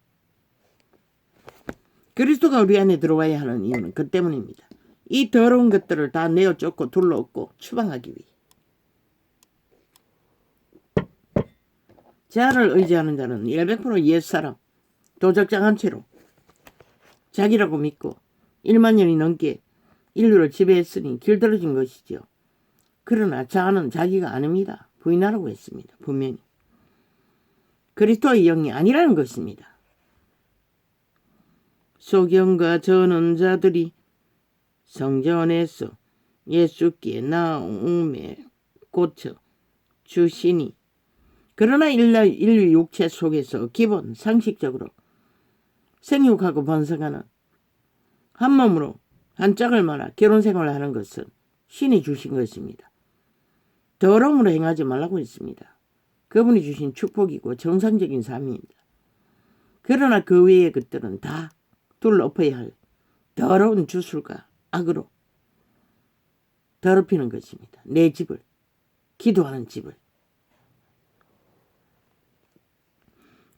그리스도가 우리 안에 들어와야 하는 이유는 그 때문입니다. 이 더러운 것들을 다 내어 쫓고 둘러엎고 추방하기 위해. 자를 의지하는 자는 100% 옛사람 도적장한 채로 자기라고 믿고 1만 년이 넘게 인류를 지배했으니 길들어진 것이죠. 그러나 자는 자기가 아닙니다. 부인하라고 했습니다. 분명히. 그리스도의 영이 아니라는 것입니다. 소경과 저는 자들이 성전에서 예수께 나옴에 고쳐 주시니 그러나 인류 육체 속에서 기본 상식적으로 생육하고 번성하는 한 몸으로 한 짝을 말아 결혼생활을 하는 것은 신이 주신 것입니다. 더러움으로 행하지 말라고 했습니다. 그분이 주신 축복이고 정상적인 삶입니다. 그러나 그 외의 것들은 다 둘러엎어야 할 더러운 주술과 악으로 더럽히는 것입니다. 내 집을, 기도하는 집을.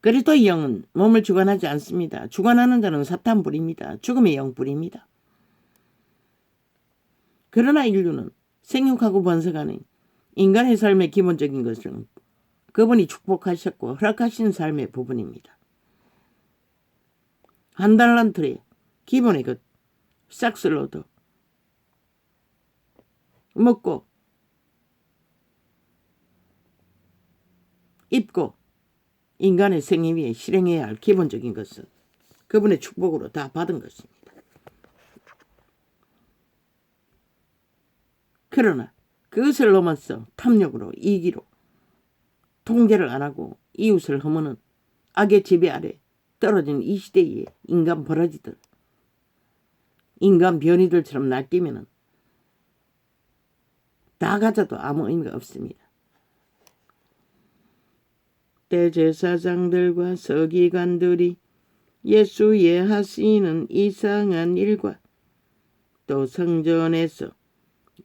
그리스도의 영은 몸을 주관하지 않습니다. 주관하는 자는 사탄불입니다. 죽음의 영불입니다. 그러나 인류는 생육하고 번성하는 인간의 삶의 기본적인 것은 그분이 축복하셨고 허락하신 삶의 부분입니다. 한 달란트의 기본의 것 싹쓸 얻어 먹고 입고 인간의 생애 위에 실행해야 할 기본적인 것은 그분의 축복으로 다 받은 것입니다. 그러나 그것을 넘어서 탐욕으로 이기로 통제를 안 하고 이웃을 허무는 악의 지배 아래 떨어진 이 시대의 인간 버러지들, 인간 변이들처럼 날뛰면은 다 가져도 아무 의미가 없습니다. 대제사장들과 서기관들이 예수의 하시는 이상한 일과 또 성전에서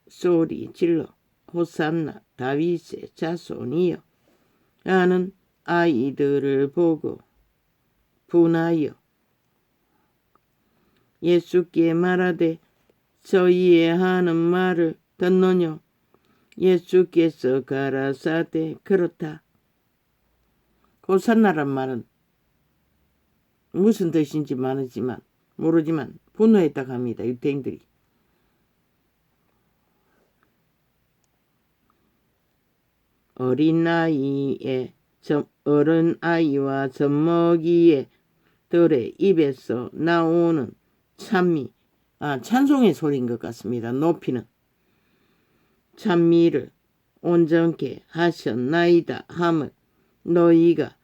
소리 질러 호산나 다윗의 자손이여 하는 아이들을 보고 분하여 예수께 말하되 저희의 하는 말을 듣느뇨. 예수께서 가라사대 그렇다. 호산나란 말은 무슨 뜻인지 모르지만 분노했다고 합니다. 유대인들이. 어린아이와 젖먹이의 들의 입에서 나오는 찬송의 소리인 것 같습니다. 높이는 찬미를 온전케 하셨나이다 함을 너희가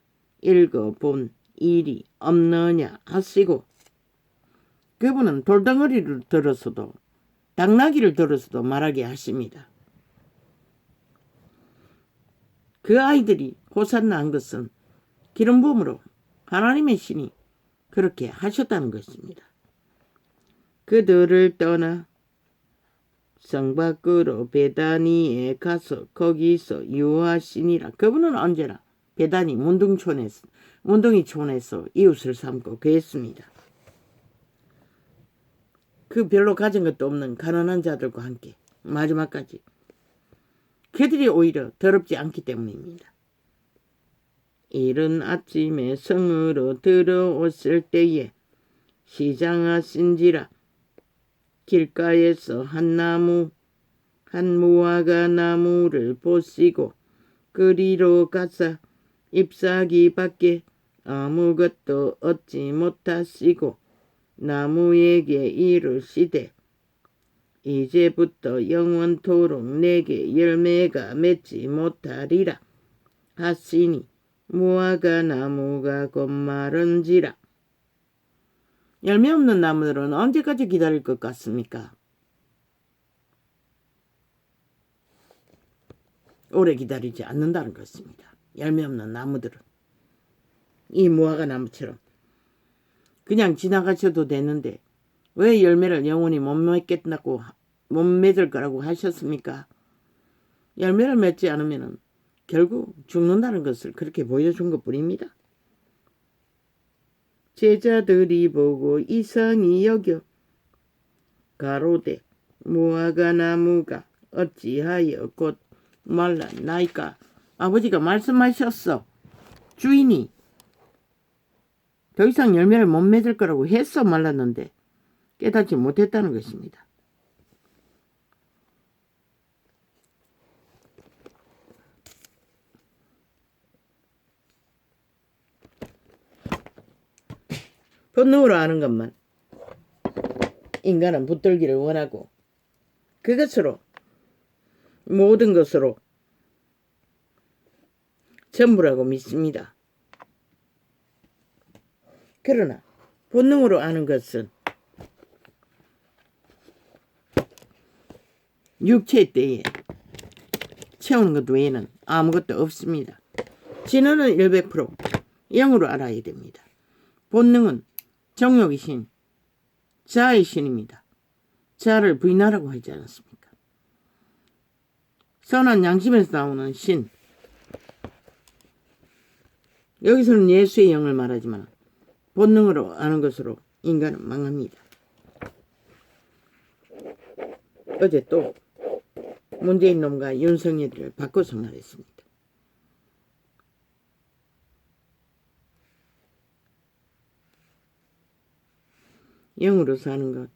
읽어본 일이 없느냐 하시고, 그분은 돌덩어리를 들어서도 당나귀를 들어서도 말하게 하십니다. 그 아이들이 호산나 한 것은 기름 부음으로 하나님의 신이 그렇게 하셨다는 것입니다. 그들을 떠나 성 밖으로 베다니에 가서 거기서 유하시니라. 그분은 언제나 베다니 문둥이촌에서 이웃을 삼고 그랬습니다. 그 별로 가진 것도 없는 가난한 자들과 함께 마지막까지. 그들이 오히려 더럽지 않기 때문입니다. 이른 아침에 성으로 들어오실 때에 시장하신지라. 길가에서 한 무화과 나무를 보시고 그리로 가사 잎사귀 밖에 아무것도 얻지 못하시고 나무에게 이르시되 이제부터 영원토록 내게 열매가 맺지 못하리라 하시니 무화과 나무가 곧 마른지라. 열매 없는 나무들은 언제까지 기다릴 것 같습니까? 오래 기다리지 않는다는 것입니다. 열매 없는 나무들은. 이 무화과 나무처럼 그냥 지나가셔도 되는데 왜 열매를 영원히 못 맺을 거라고 하셨습니까? 열매를 맺지 않으면 결국 죽는다는 것을 그렇게 보여준 것뿐입니다. 제자들이 보고 이상히 여겨 가로되 무화과 나무가 어찌하여 곧 말랐나이까. 아버지가 말씀하셨어. 주인이 더 이상 열매를 못 맺을 거라고 했어 말랐는데 깨닫지 못했다는 것입니다. 본능으로 아는 것만 인간은 붙들기를 원하고 그것으로 모든 것으로 전부라고 믿습니다. 그러나 본능으로 아는 것은 육체의 때에 채우는 것 외에는 아무것도 없습니다. 진언은 100% 영으로 알아야 됩니다. 본능은 정욕의 신, 자아의 신입니다. 자아를 부인하라고 하지 않았습니까? 선한 양심에서 나오는 신. 여기서는 예수의 영을 말하지만 본능으로 아는 것으로 인간은 망합니다. 어제 또 문재인 놈과 윤석열을 바꿔서 말했습니다. 영으로 사는 것.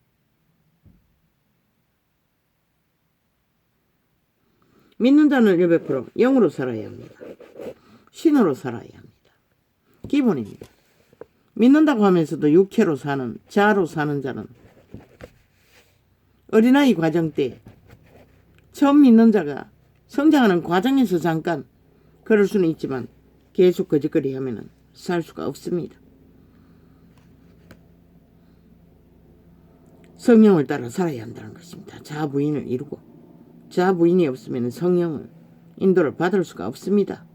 믿는다는 100% 영으로 살아야 합니다. 신으로 살아야 합니다. 기본입니다. 믿는다고 하면서도 육체로 사는, 자아로 사는 자는 어린아이 과정 때 처음 믿는 자가 성장하는 과정에서 잠깐 그럴 수는 있지만 계속 거짓거리 하면 살 수가 없습니다. 성령을 따라 살아야 한다는 것입니다. 자아 부인을 이루고 자아 부인이 없으면 성령을 인도를 받을 수가 없습니다.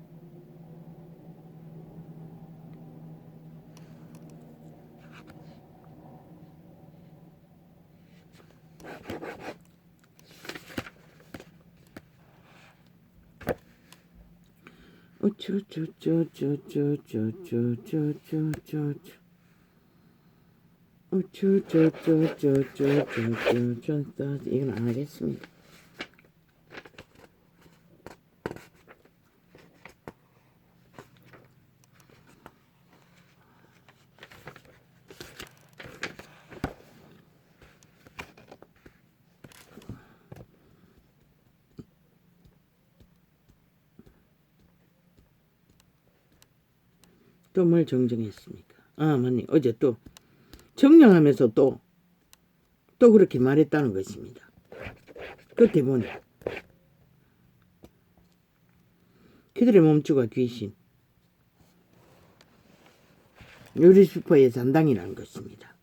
이건 안 하겠습니다. 또 뭘 정정했습니까? 아, 맞네. 어제 또 정령하면서 또 그렇게 말했다는 것입니다. 끝에 보니 그들의 몸주가 귀신 루시퍼의 잔당이라는 것입니다.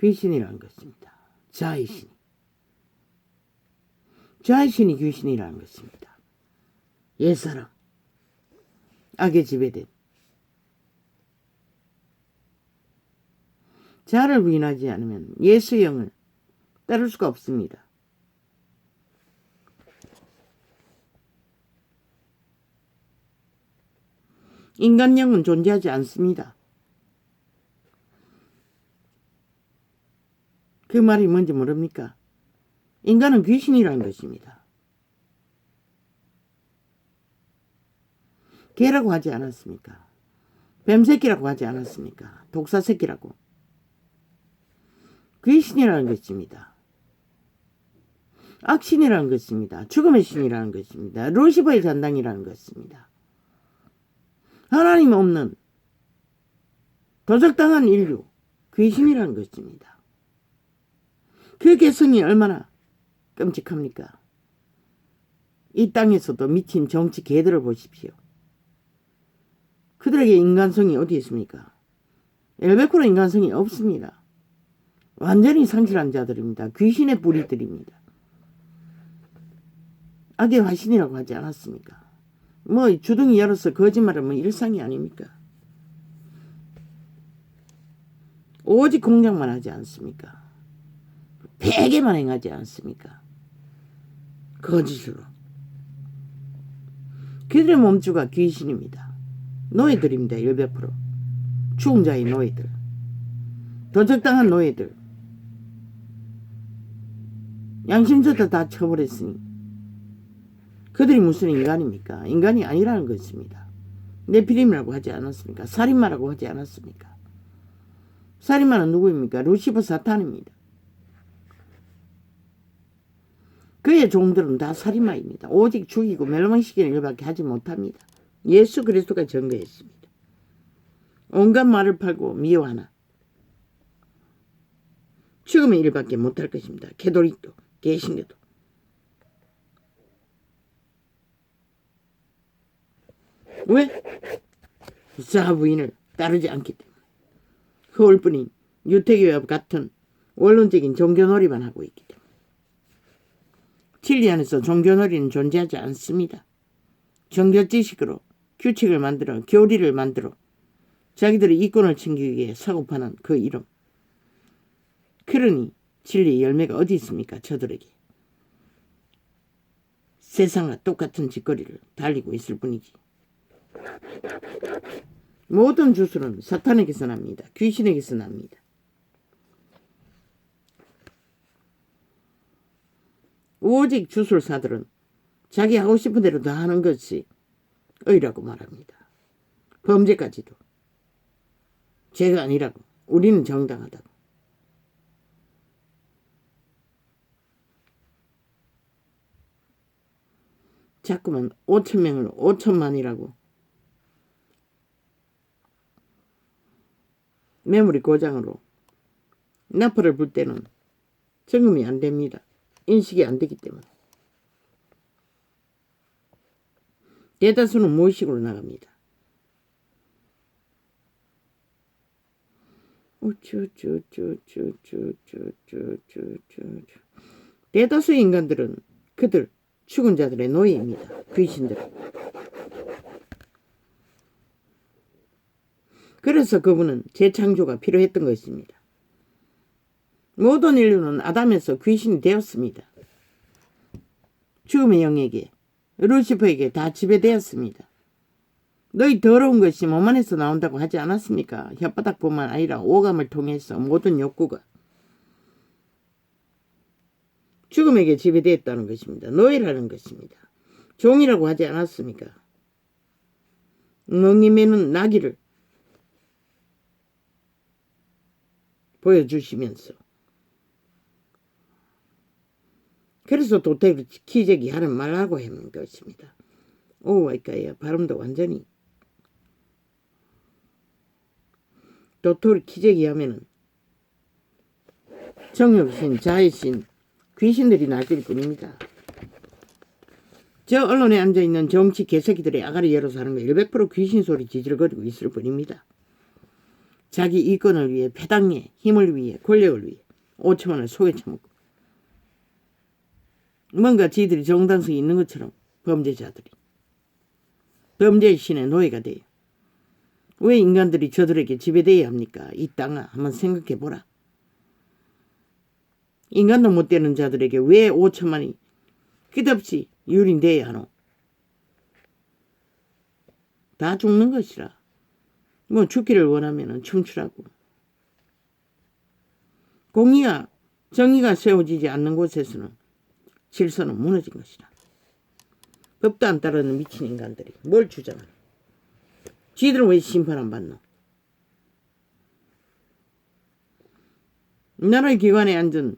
귀신이라는 것입니다. 자의신이 귀신이라는 것입니다. 옛사람 악에 지배된 자를 부인하지 않으면 예수의 영을 따를 수가 없습니다. 인간 영은 존재하지 않습니다. 그 말이 뭔지 모릅니까? 인간은 귀신이라는 것입니다. 개라고 하지 않았습니까? 뱀새끼라고 하지 않았습니까? 독사새끼라고. 귀신이라는 것입니다. 악신이라는 것입니다. 죽음의 신이라는 것입니다. 루시퍼의 잔당이라는 것입니다. 하나님 없는 도적당한 인류, 귀신이라는 것입니다. 그 개성이 얼마나 끔찍합니까? 이 땅에서도 미친 정치 개들을 보십시오. 그들에게 인간성이 어디 있습니까? 100% 인간성이 없습니다. 완전히 상실한 자들입니다. 귀신의 뿌리들입니다. 악의 화신이라고 하지 않았습니까? 뭐 주둥이 열어서 거짓말하면 일상이 아닙니까? 오직 공작만 하지 않습니까? 베개만 행하지 않습니까? 거짓으로. 그들의 몸주가 귀신입니다. 노예들입니다. 100%. 죽은 자의 노예들. 도적당한 노예들. 양심조차 다 쳐버렸으니 그들이 무슨 인간입니까? 인간이 아니라는 것입니다. 네피림이라고 하지 않았습니까? 살인마라고 하지 않았습니까? 살인마는 누구입니까? 루시퍼 사탄입니다. 그의 종들은 다 살인마입니다. 오직 죽이고 멸망시키는 일밖에 하지 못합니다. 예수 그리스도가 증거했습니다. 온갖 말을 팔고 미워하나 죽음의 일밖에 못할 것입니다. 캐톨릭도 개신교도. 왜? 사부인을 따르지 않기 때문에. 허울뿐인 유태교와 같은 원론적인 종교놀이만 하고 있기 때문에. 진리 안에서 종교놀이는 존재하지 않습니다. 종교지식으로 규칙을 만들어 교리를 만들어 자기들의 이권을 챙기기 위해 사고파는 그 이름. 그러니 진리의 열매가 어디 있습니까? 저들에게. 세상과 똑같은 짓거리를 달리고 있을 뿐이지. 모든 주술은 사탄에게서 납니다. 귀신에게서 납니다. 오직 주술사들은 자기 하고 싶은 대로 다 하는 것이 의라고 말합니다. 범죄까지도. 죄가 아니라고. 우리는 정당하다고. 자꾸만 5,000명을 5천만이라고. 메모리 고장으로 나팔을 불 때는 점검이 안 됩니다. 인식이 안 되기 때문에. 대다수는 무의식으로 나갑니다. 대다수의 인간들은 그들 죽은 자들의 노예입니다. 귀신들. 그래서 그분은 재창조가 필요했던 것입니다. 모든 인류는 아담에서 귀신이 되었습니다. 죽음의 영에게, 루시퍼에게 다 지배되었습니다. 너희 더러운 것이 몸 안에서 나온다고 하지 않았습니까? 혓바닥뿐만 아니라 오감을 통해서 모든 욕구가 죽음에게 지배되었다는 것입니다. 노예라는 것입니다. 종이라고 하지 않았습니까? 멍님에는 나귀를 보여주시면서 그래서 도태를 기저귀 하는 말라고 하는 것입니다. 오와이까야 발음도 완전히 도토리 기저귀 하면은 정욕신, 자애신, 귀신들이 날뛸 뿐입니다. 저 언론에 앉아있는 정치 개새끼들의 아가리 열어서 하는 거 100% 귀신 소리 지질거리고 있을 뿐입니다. 자기 이권을 위해, 패당의 힘을 위해, 권력을 위해 5천원을 속에 쳐먹고 뭔가 지들이 정당성이 있는 것처럼 범죄자들이 범죄의 신의 노예가 돼요. 왜 인간들이 저들에게 지배되어야 합니까? 이 땅아 한번 생각해보라. 인간도 못 되는 자들에게 왜 5천만이 끝없이 유린돼야 하노? 다 죽는 것이라. 뭐 죽기를 원하면 춤추라고. 공의와 정의가 세워지지 않는 곳에서는 질서는 무너진 것이라. 법도 안 따르는 미친 인간들이 뭘 주장하노? 쥐들은 왜 심판 안 받노? 나라의 기관에 앉은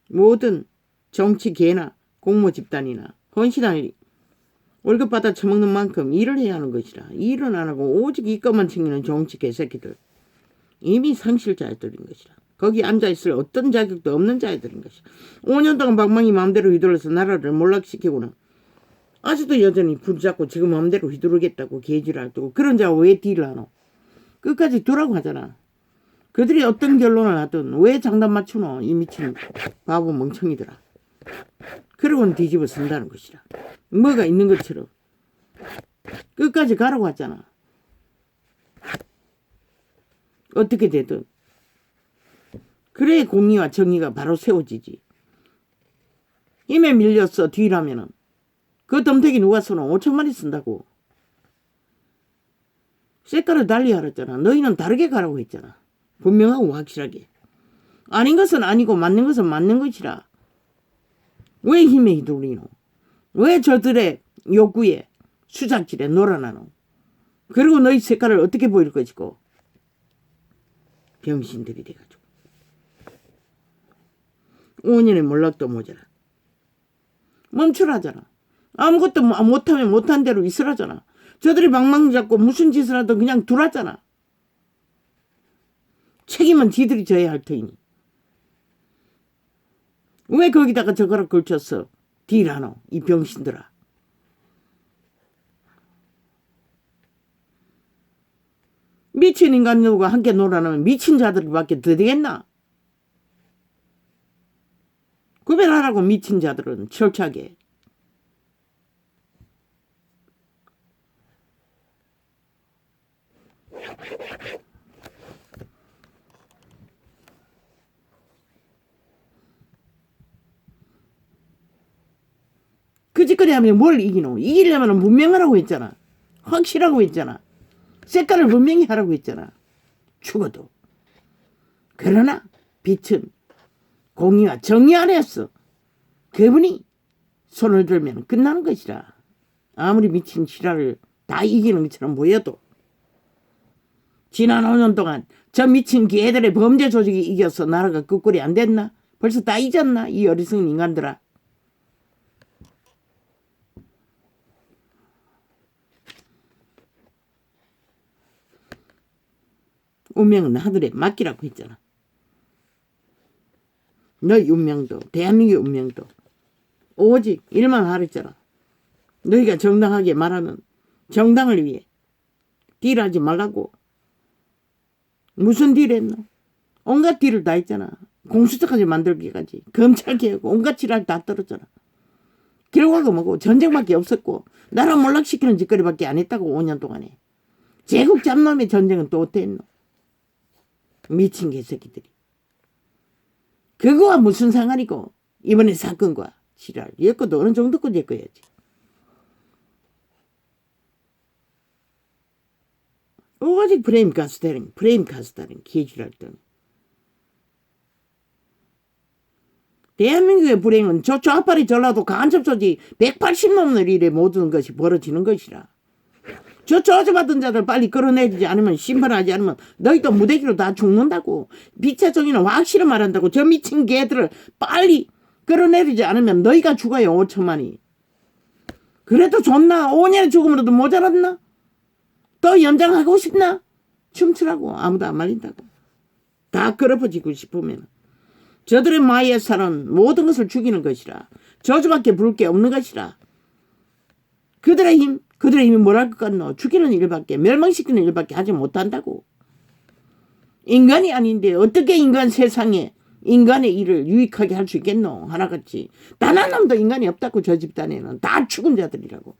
모든 정치 개나 공모 집단이나 헌신할 월급 받아 처먹는 만큼 일을 해야 하는 것이라. 일은 안 하고 오직 이것만 챙기는 정치 개새끼들 이미 상실자들인 것이라. 거기 앉아있을 어떤 자격도 없는 자들인 것이라. 5년 동안 방망이 마음대로 휘둘러서 나라를 몰락시키고는 아직도 여전히 붙잡고 지금 마음대로 휘두르겠다고 개지랄 두고 그런 자가 왜 딜을 하노? 끝까지 두라고 하잖아. 그들이 어떤 결론을 하든 왜 장단 맞추노? 이 미친 바보 멍청이들아. 그러고는 뒤집어 쓴다는 것이라. 뭐가 있는 것처럼 끝까지 가라고 하잖아. 어떻게 되든 그래 공의와 정의가 바로 세워지지. 힘에 밀렸어 뒤라면은 그 덤태기 누가 써노? 5천만이 쓴다고. 색깔을 달리 하랬잖아. 너희는 다르게 가라고 했잖아. 분명하고 확실하게. 아닌 것은 아니고 맞는 것은 맞는 것이라. 왜 힘에 휘둘리노? 왜 저들의 욕구에 수작질에 놀아나노? 그리고 너희 색깔을 어떻게 보일 것이고. 병신들이 돼가지고. 5년의 몰락도 모자라. 멈추라잖아. 아무것도 못하면 못한 대로 있으라잖아. 저들이 방망이 잡고 무슨 짓을 하든 그냥 두라잖아. 책임은 지들이 져야 할 터이니. 왜 거기다가 저거를 걸쳤어? 딜하노 이 병신들아. 미친 인간들과 함께 놀아나면 미친 자들밖에 더 되겠나? 구별하라고 미친 자들은 철저하게. 그 짓거리 하면 뭘 이기노? 이기려면 분명하라고 했잖아. 확실하고 했잖아. 색깔을 분명히 하라고 했잖아. 죽어도. 그러나 빛은 공의와 정의 안에서 그분이 손을 들면 끝나는 것이라. 아무리 미친 지랄을 다 이기는 것처럼 보여도 지난 5년 동안 저 미친 개들의 범죄 조직이 이겨서 나라가 끝골이 안 됐나? 벌써 다 잊었나? 이 어리석은 인간들아. 운명은 하늘에 맡기라고 했잖아. 너희 운명도 대한민국의 운명도 오직 일만 하랬잖아. 너희가 정당하게 말하는 정당을 위해 딜하지 말라고. 무슨 딜 했노? 온갖 딜을 다 했잖아. 공수처까지 만들기까지 검찰개혁 온갖 지랄 다 떨었잖아. 결과가 뭐고 전쟁밖에 없었고 나라 몰락시키는 짓거리밖에 안 했다고 5년 동안에. 제국 잡놈의 전쟁은 또 어때 했노? 미친 개새끼들이. 그거와 무슨 상관이고 이번에 사건과 지랄. 얘 것도 어느 정도까지 얘 거야지. 오직 프레임 가스다링 개지랄 등. 대한민국의 불행은 저 좌빨이 전라도 간첩소지 180 넘는 일에 모든 것이 벌어지는 것이라. 저 저주받은 자들 빨리 끌어내리지 않으면 심판하지 않으면 너희도 무대기로 다 죽는다고. 빛의 정의는 확실히 말한다고. 저 미친 개들을 빨리 끌어내리지 않으면 너희가 죽어요. 5천만이. 그래도 좋나? 5년의 죽음으로도 모자랐나? 또 연장하고 싶나? 춤추라고. 아무도 안 말린다고. 다 끌어버지고 싶으면 저들의 마의 살은 모든 것을 죽이는 것이라. 저주밖에 부를 게 없는 것이라. 그들의 힘이 뭘 할 것 같노? 죽이는 일밖에, 멸망시키는 일밖에 하지 못한다고. 인간이 아닌데 어떻게 인간 세상에 인간의 일을 유익하게 할 수 있겠노? 하나같이. 단 한 놈도 인간이 없다고. 저 집단에는 다 죽은 자들이라고.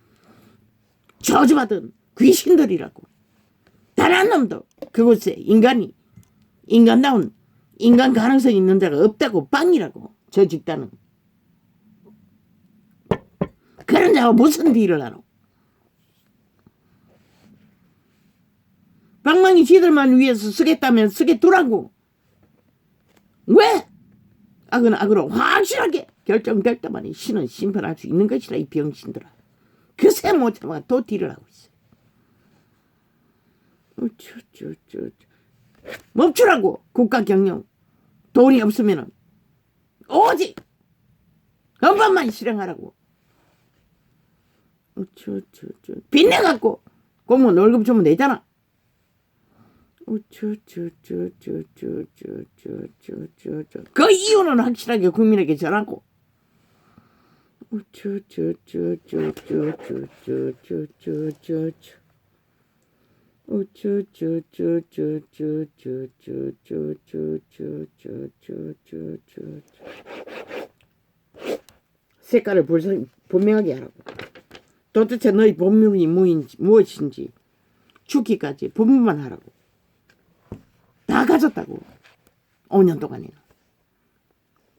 저주받은 귀신들이라고. 단 한 놈도 그곳에 인간다운 인간 가능성 있는 자가 없다고. 빵이라고. 저 집단은. 그런 자가 무슨 딜을 하노? 방망이 지들만 위해서 쓰겠다면 쓰게 두라고. 왜? 악은 악으로 확실하게 결정될 때만이 신은 심판할 수 있는 것이라. 이 병신들아. 그새 못 참아 또 딜을 하고 있어. 멈추라고. 국가 경영. 돈이 없으면 오직 헌법만 실행하라고. 빚내갖고 공무원 월급 주면 되잖아. 그 이유는 확실하게 국민에게 전하고. 색깔을 분명하게 하라고. 도대체 너희 본명이 무엇인지 죽기까지 분명만 하라고. 다 가졌다고. 5년 동안에는.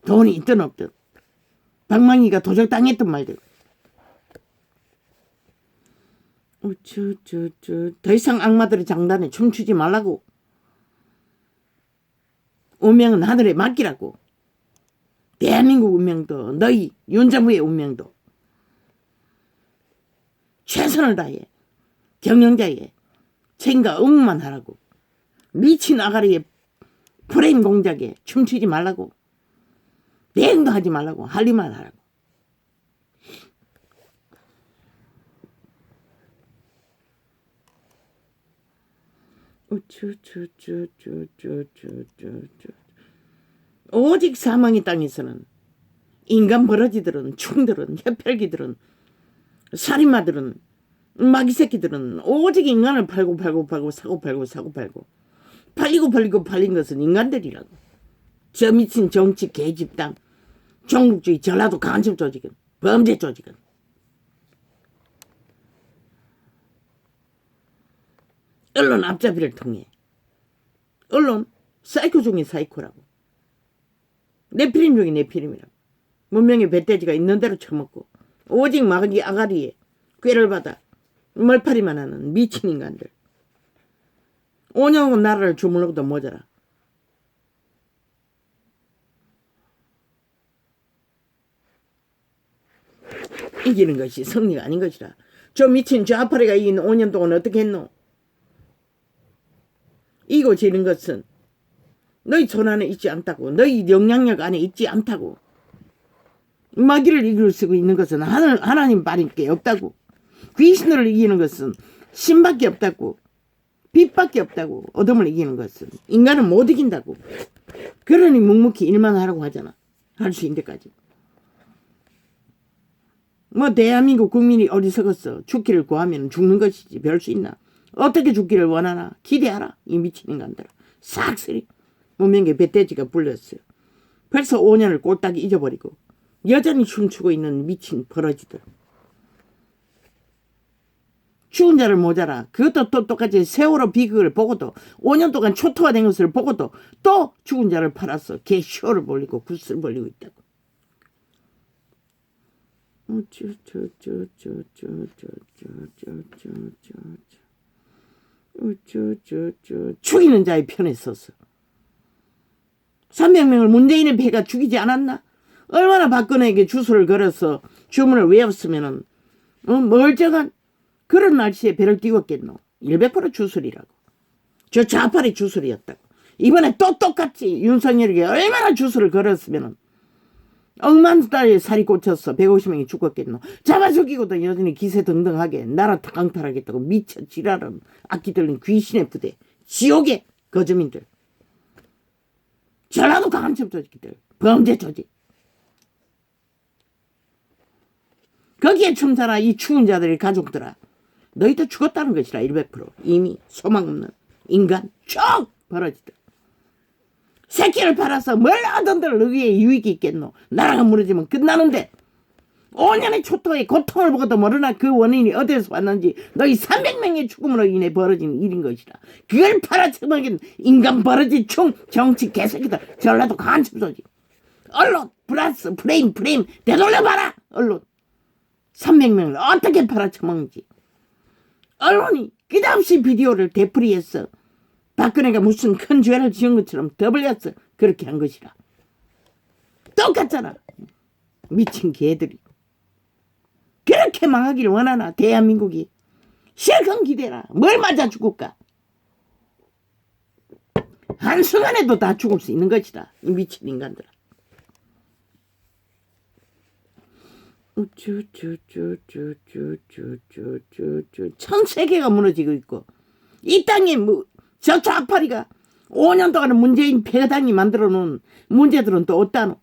돈이 있든 없든. 방망이가 도적당했든 말든. 더 이상 악마들의 장단에 춤추지 말라고. 운명은 하늘에 맡기라고. 대한민국 운명도 너희 윤자부의 운명도 최선을 다해 경영자의 책임과 의무만 하라고. 미친 아가리의 프레임 공작에 춤추지 말라고. 대응도 하지 말라고. 할 일만 하라고. 오직 사망의 땅에서는 인간 버러지들은, 충들은, 혈혈기들은, 살인마들은, 마귀새끼들은 오직 인간을 팔고 사고 팔고 팔린 것은 인간들이라고. 저 미친 정치 개집단, 종북주의 전라도 간첩 조직은, 범죄 조직은. 언론 앞잡이를 통해. 언론 사이코 중에 사이코라고. 내피림 중에 내피림이라고. 문명의 배돼지가 있는 대로 처먹고 오직 마귀 아가리에 꾀를 받아 멀파리만 하는 미친 인간들. 5년은 나라를 주물러도 모자라. 이기는 것이 승리가 아닌 것이라. 저 미친 좌파리가 이긴 5년 동안 어떻게 했노? 이기고 지는 것은 너희 손 안에 있지 않다고. 너희 영향력 안에 있지 않다고. 마귀를 이길 수 있는 것은 하나님밖에 없다고. 귀신을 이기는 것은 신밖에 없다고. 빛밖에 없다고. 어둠을 이기는 것은. 인간은 못 이긴다고. 그러니 묵묵히 일만 하라고 하잖아. 할 수 있는 데까지. 뭐 대한민국 국민이 어리석었어. 죽기를 구하면 죽는 것이지. 별 수 있나. 어떻게 죽기를 원하나. 기대하라. 이 미친 인간들아. 싹쓸이 문명의 배돼지가 불렸어요. 벌써 5년을 꼴딱 잊어버리고 여전히 춤추고 있는 미친 버러지들. 죽은 자를 모자라. 그것도 또 똑같이 세월호 비극을 보고도 5년 동안 초토화된 것을 보고도 또 죽은 자를 팔아서 개쇼를 벌리고 굿을 벌리고 있다고. 죽이는 자의 편에 섰어. 300명을 문재인의 패가 죽이지 않았나? 얼마나 박근혜에게 주소를 걸어서 주문을 외웠으면은 멀쩡한 그런 날씨에 배를 띄웠겠노. 100% 주술이라고. 저 좌팔이 주술이었다고. 이번에 또 똑같이 윤석열에게 얼마나 주술을 걸었으면은 억만달에 살이 꽂혔어. 150명이 죽었겠노. 잡아 죽이고도 여전히 기세등등하게 나라 강탈하겠다고 미쳐 지랄은 악기 들린 귀신의 부대. 지옥의 거주민들. 전라도 간첩 조직들. 범죄 조직. 거기에 첨사나 이 죽은 자들의 가족들아. 너희도 죽었다는 것이라 100%. 이미 소망 없는 인간 쭉 벌어지들. 새끼를 팔아서 뭘 하던들 너희의 유익이 있겠노. 나라가 무너지면 끝나는데 5년의 초토의 고통을 보고도 모르나 그 원인이 어디서 왔는지 너희 300명의 죽음으로 인해 벌어진 일인 것이라. 그걸 팔아쳐먹인 인간 버러지 충 정치 개새끼들. 전라도 간첩 조직. 언론 플러스 프레임 되돌려봐라. 언론 300명을 어떻게 팔아쳐먹는지. 언론이 끝없이 비디오를 되풀이했어. 박근혜가 무슨 큰 죄를 지은 것처럼 더블렸어. 그렇게 한 것이라. 똑같잖아. 미친 개들이. 그렇게 망하기를 원하나 대한민국이. 실컷 기대라. 뭘 맞아 죽을까. 한순간에도 다 죽을 수 있는 것이다. 이 미친 인간들아. 전 세계가 무너지고 있고 이 땅에 저 좌파리가 5년 동안 문재인 패당이 만들어 놓은 문제들은 또 어떠노?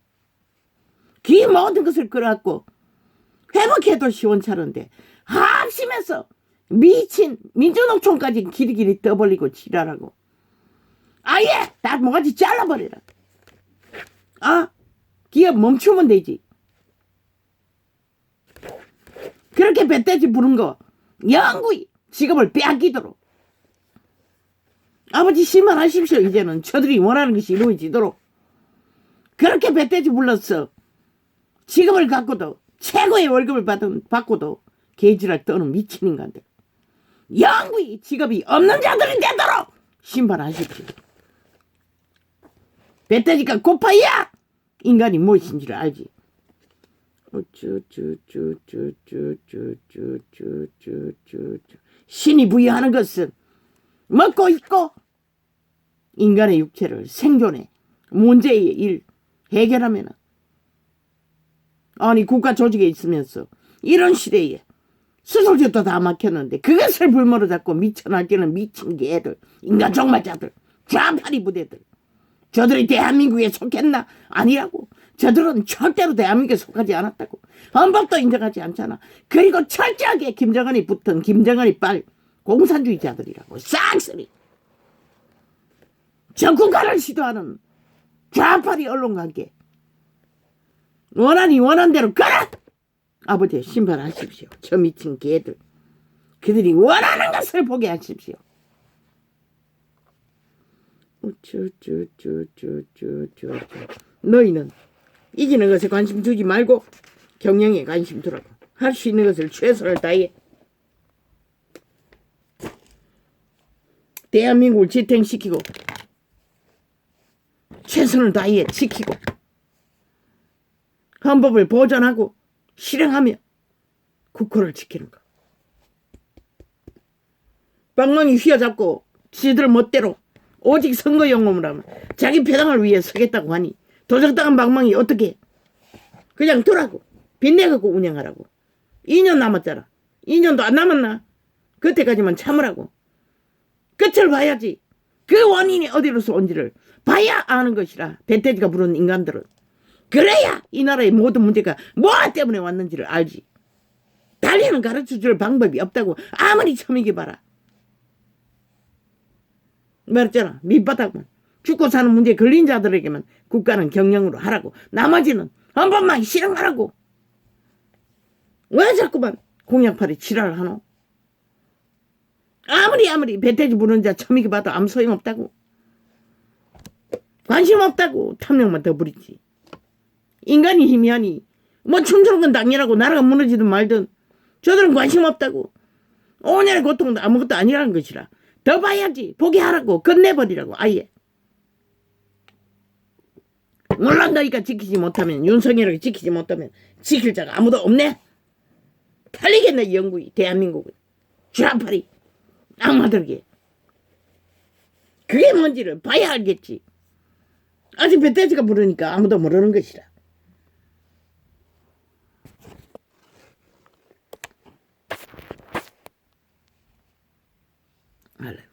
그 모든 것을 끌어안고 회복해도 시원찮은데 합심해서 미친 민주노총까지 길이길이 떠벌리고 지랄하고 아예 다 뭐가지 잘라버려라. 기업 멈추면 되지. 그렇게 배떼지 부른 거 영구히 직업을 빼앗기도록 아버지 심판하십시오. 이제는 저들이 원하는 것이 이루어지도록. 그렇게 배떼지 불렀어. 직업을 갖고도 최고의 월급을 받고도 개지랄 떠는 미친 인간들. 영구히 직업이 없는 자들이 되도록 심판하십시오. 배떼지가 고파야 인간이 무엇인지를 알지. 신이 부여하는 것은 먹고 있고 인간의 육체를 생존해 문제의 일 해결하면 아니 국가 조직에 있으면서 이런 시대에 수술제도 다 막혔는데 그것을 불모로 잡고 미쳐 날뛰는 미친 개들 인간 종말자들 좌파리 부대들 저들이 대한민국에 속했나? 아니라고. 저들은 절대로 대한민국에 속하지 않았다고. 헌법도 인정하지 않잖아. 그리고 철저하게 김정은이 붙은 김정은이 빨 공산주의자들이라고. 싹쓸이. 정국화를 시도하는 좌파리 언론관계. 원하니 원한대로 가라! 아버지 심판하십시오. 저 미친 개들. 그들이 원하는 것을 보게 하십시오. 너희는 이기는 것에 관심 두지 말고 경영에 관심 두라고. 할 수 있는 것을 최선을 다해 대한민국을 지탱시키고 최선을 다해 지키고 헌법을 보존하고 실행하며 국호를 지키는 것. 방망이 휘어잡고 지들 멋대로 오직 선거 영웅을 하면 자기 배당을 위해 서겠다고 하니 도적당한 방망이 어떻게 해? 그냥 두라고. 빚내갖고 운영하라고. 2년 남았잖아. 2년도 안 남았나? 그때까지만 참으라고. 끝을 봐야지. 그 원인이 어디로서 온지를 봐야 아는 것이라. 배태지가 부른 인간들은. 그래야 이 나라의 모든 문제가 뭐 때문에 왔는지를 알지. 달리는 가르쳐줄 방법이 없다고 아무리 처먹이 봐라. 말했잖아. 밑바닥만 죽고 사는 문제에 걸린 자들에게만 국가는 경영으로 하라고. 나머지는 헌법만 실행하라고. 왜 자꾸만 공약팔이 지랄을 하노? 아무리 배태지 부르는 자 처먹이 봐도 아무 소용없다고. 관심 없다고. 탐욕만 더 부리지. 인간이 희미하니 뭐 춤추는 건 당연하고 나라가 무너지든 말든 저들은 관심 없다고. 5년의 고통도 아무것도 아니라는 것이라. 더 봐야지. 포기하라고. 끝내버리라고. 아예. 물론 너희가 지키지 못하면, 윤석열이 지키지 못하면 지킬 자가 아무도 없네. 팔리겠네. 영구히 대한민국은. 쥐한팔이 악마들게. 그게 뭔지를 봐야 알겠지. 아직 배때지가 부르니까 아무도 모르는 것이라. 알래.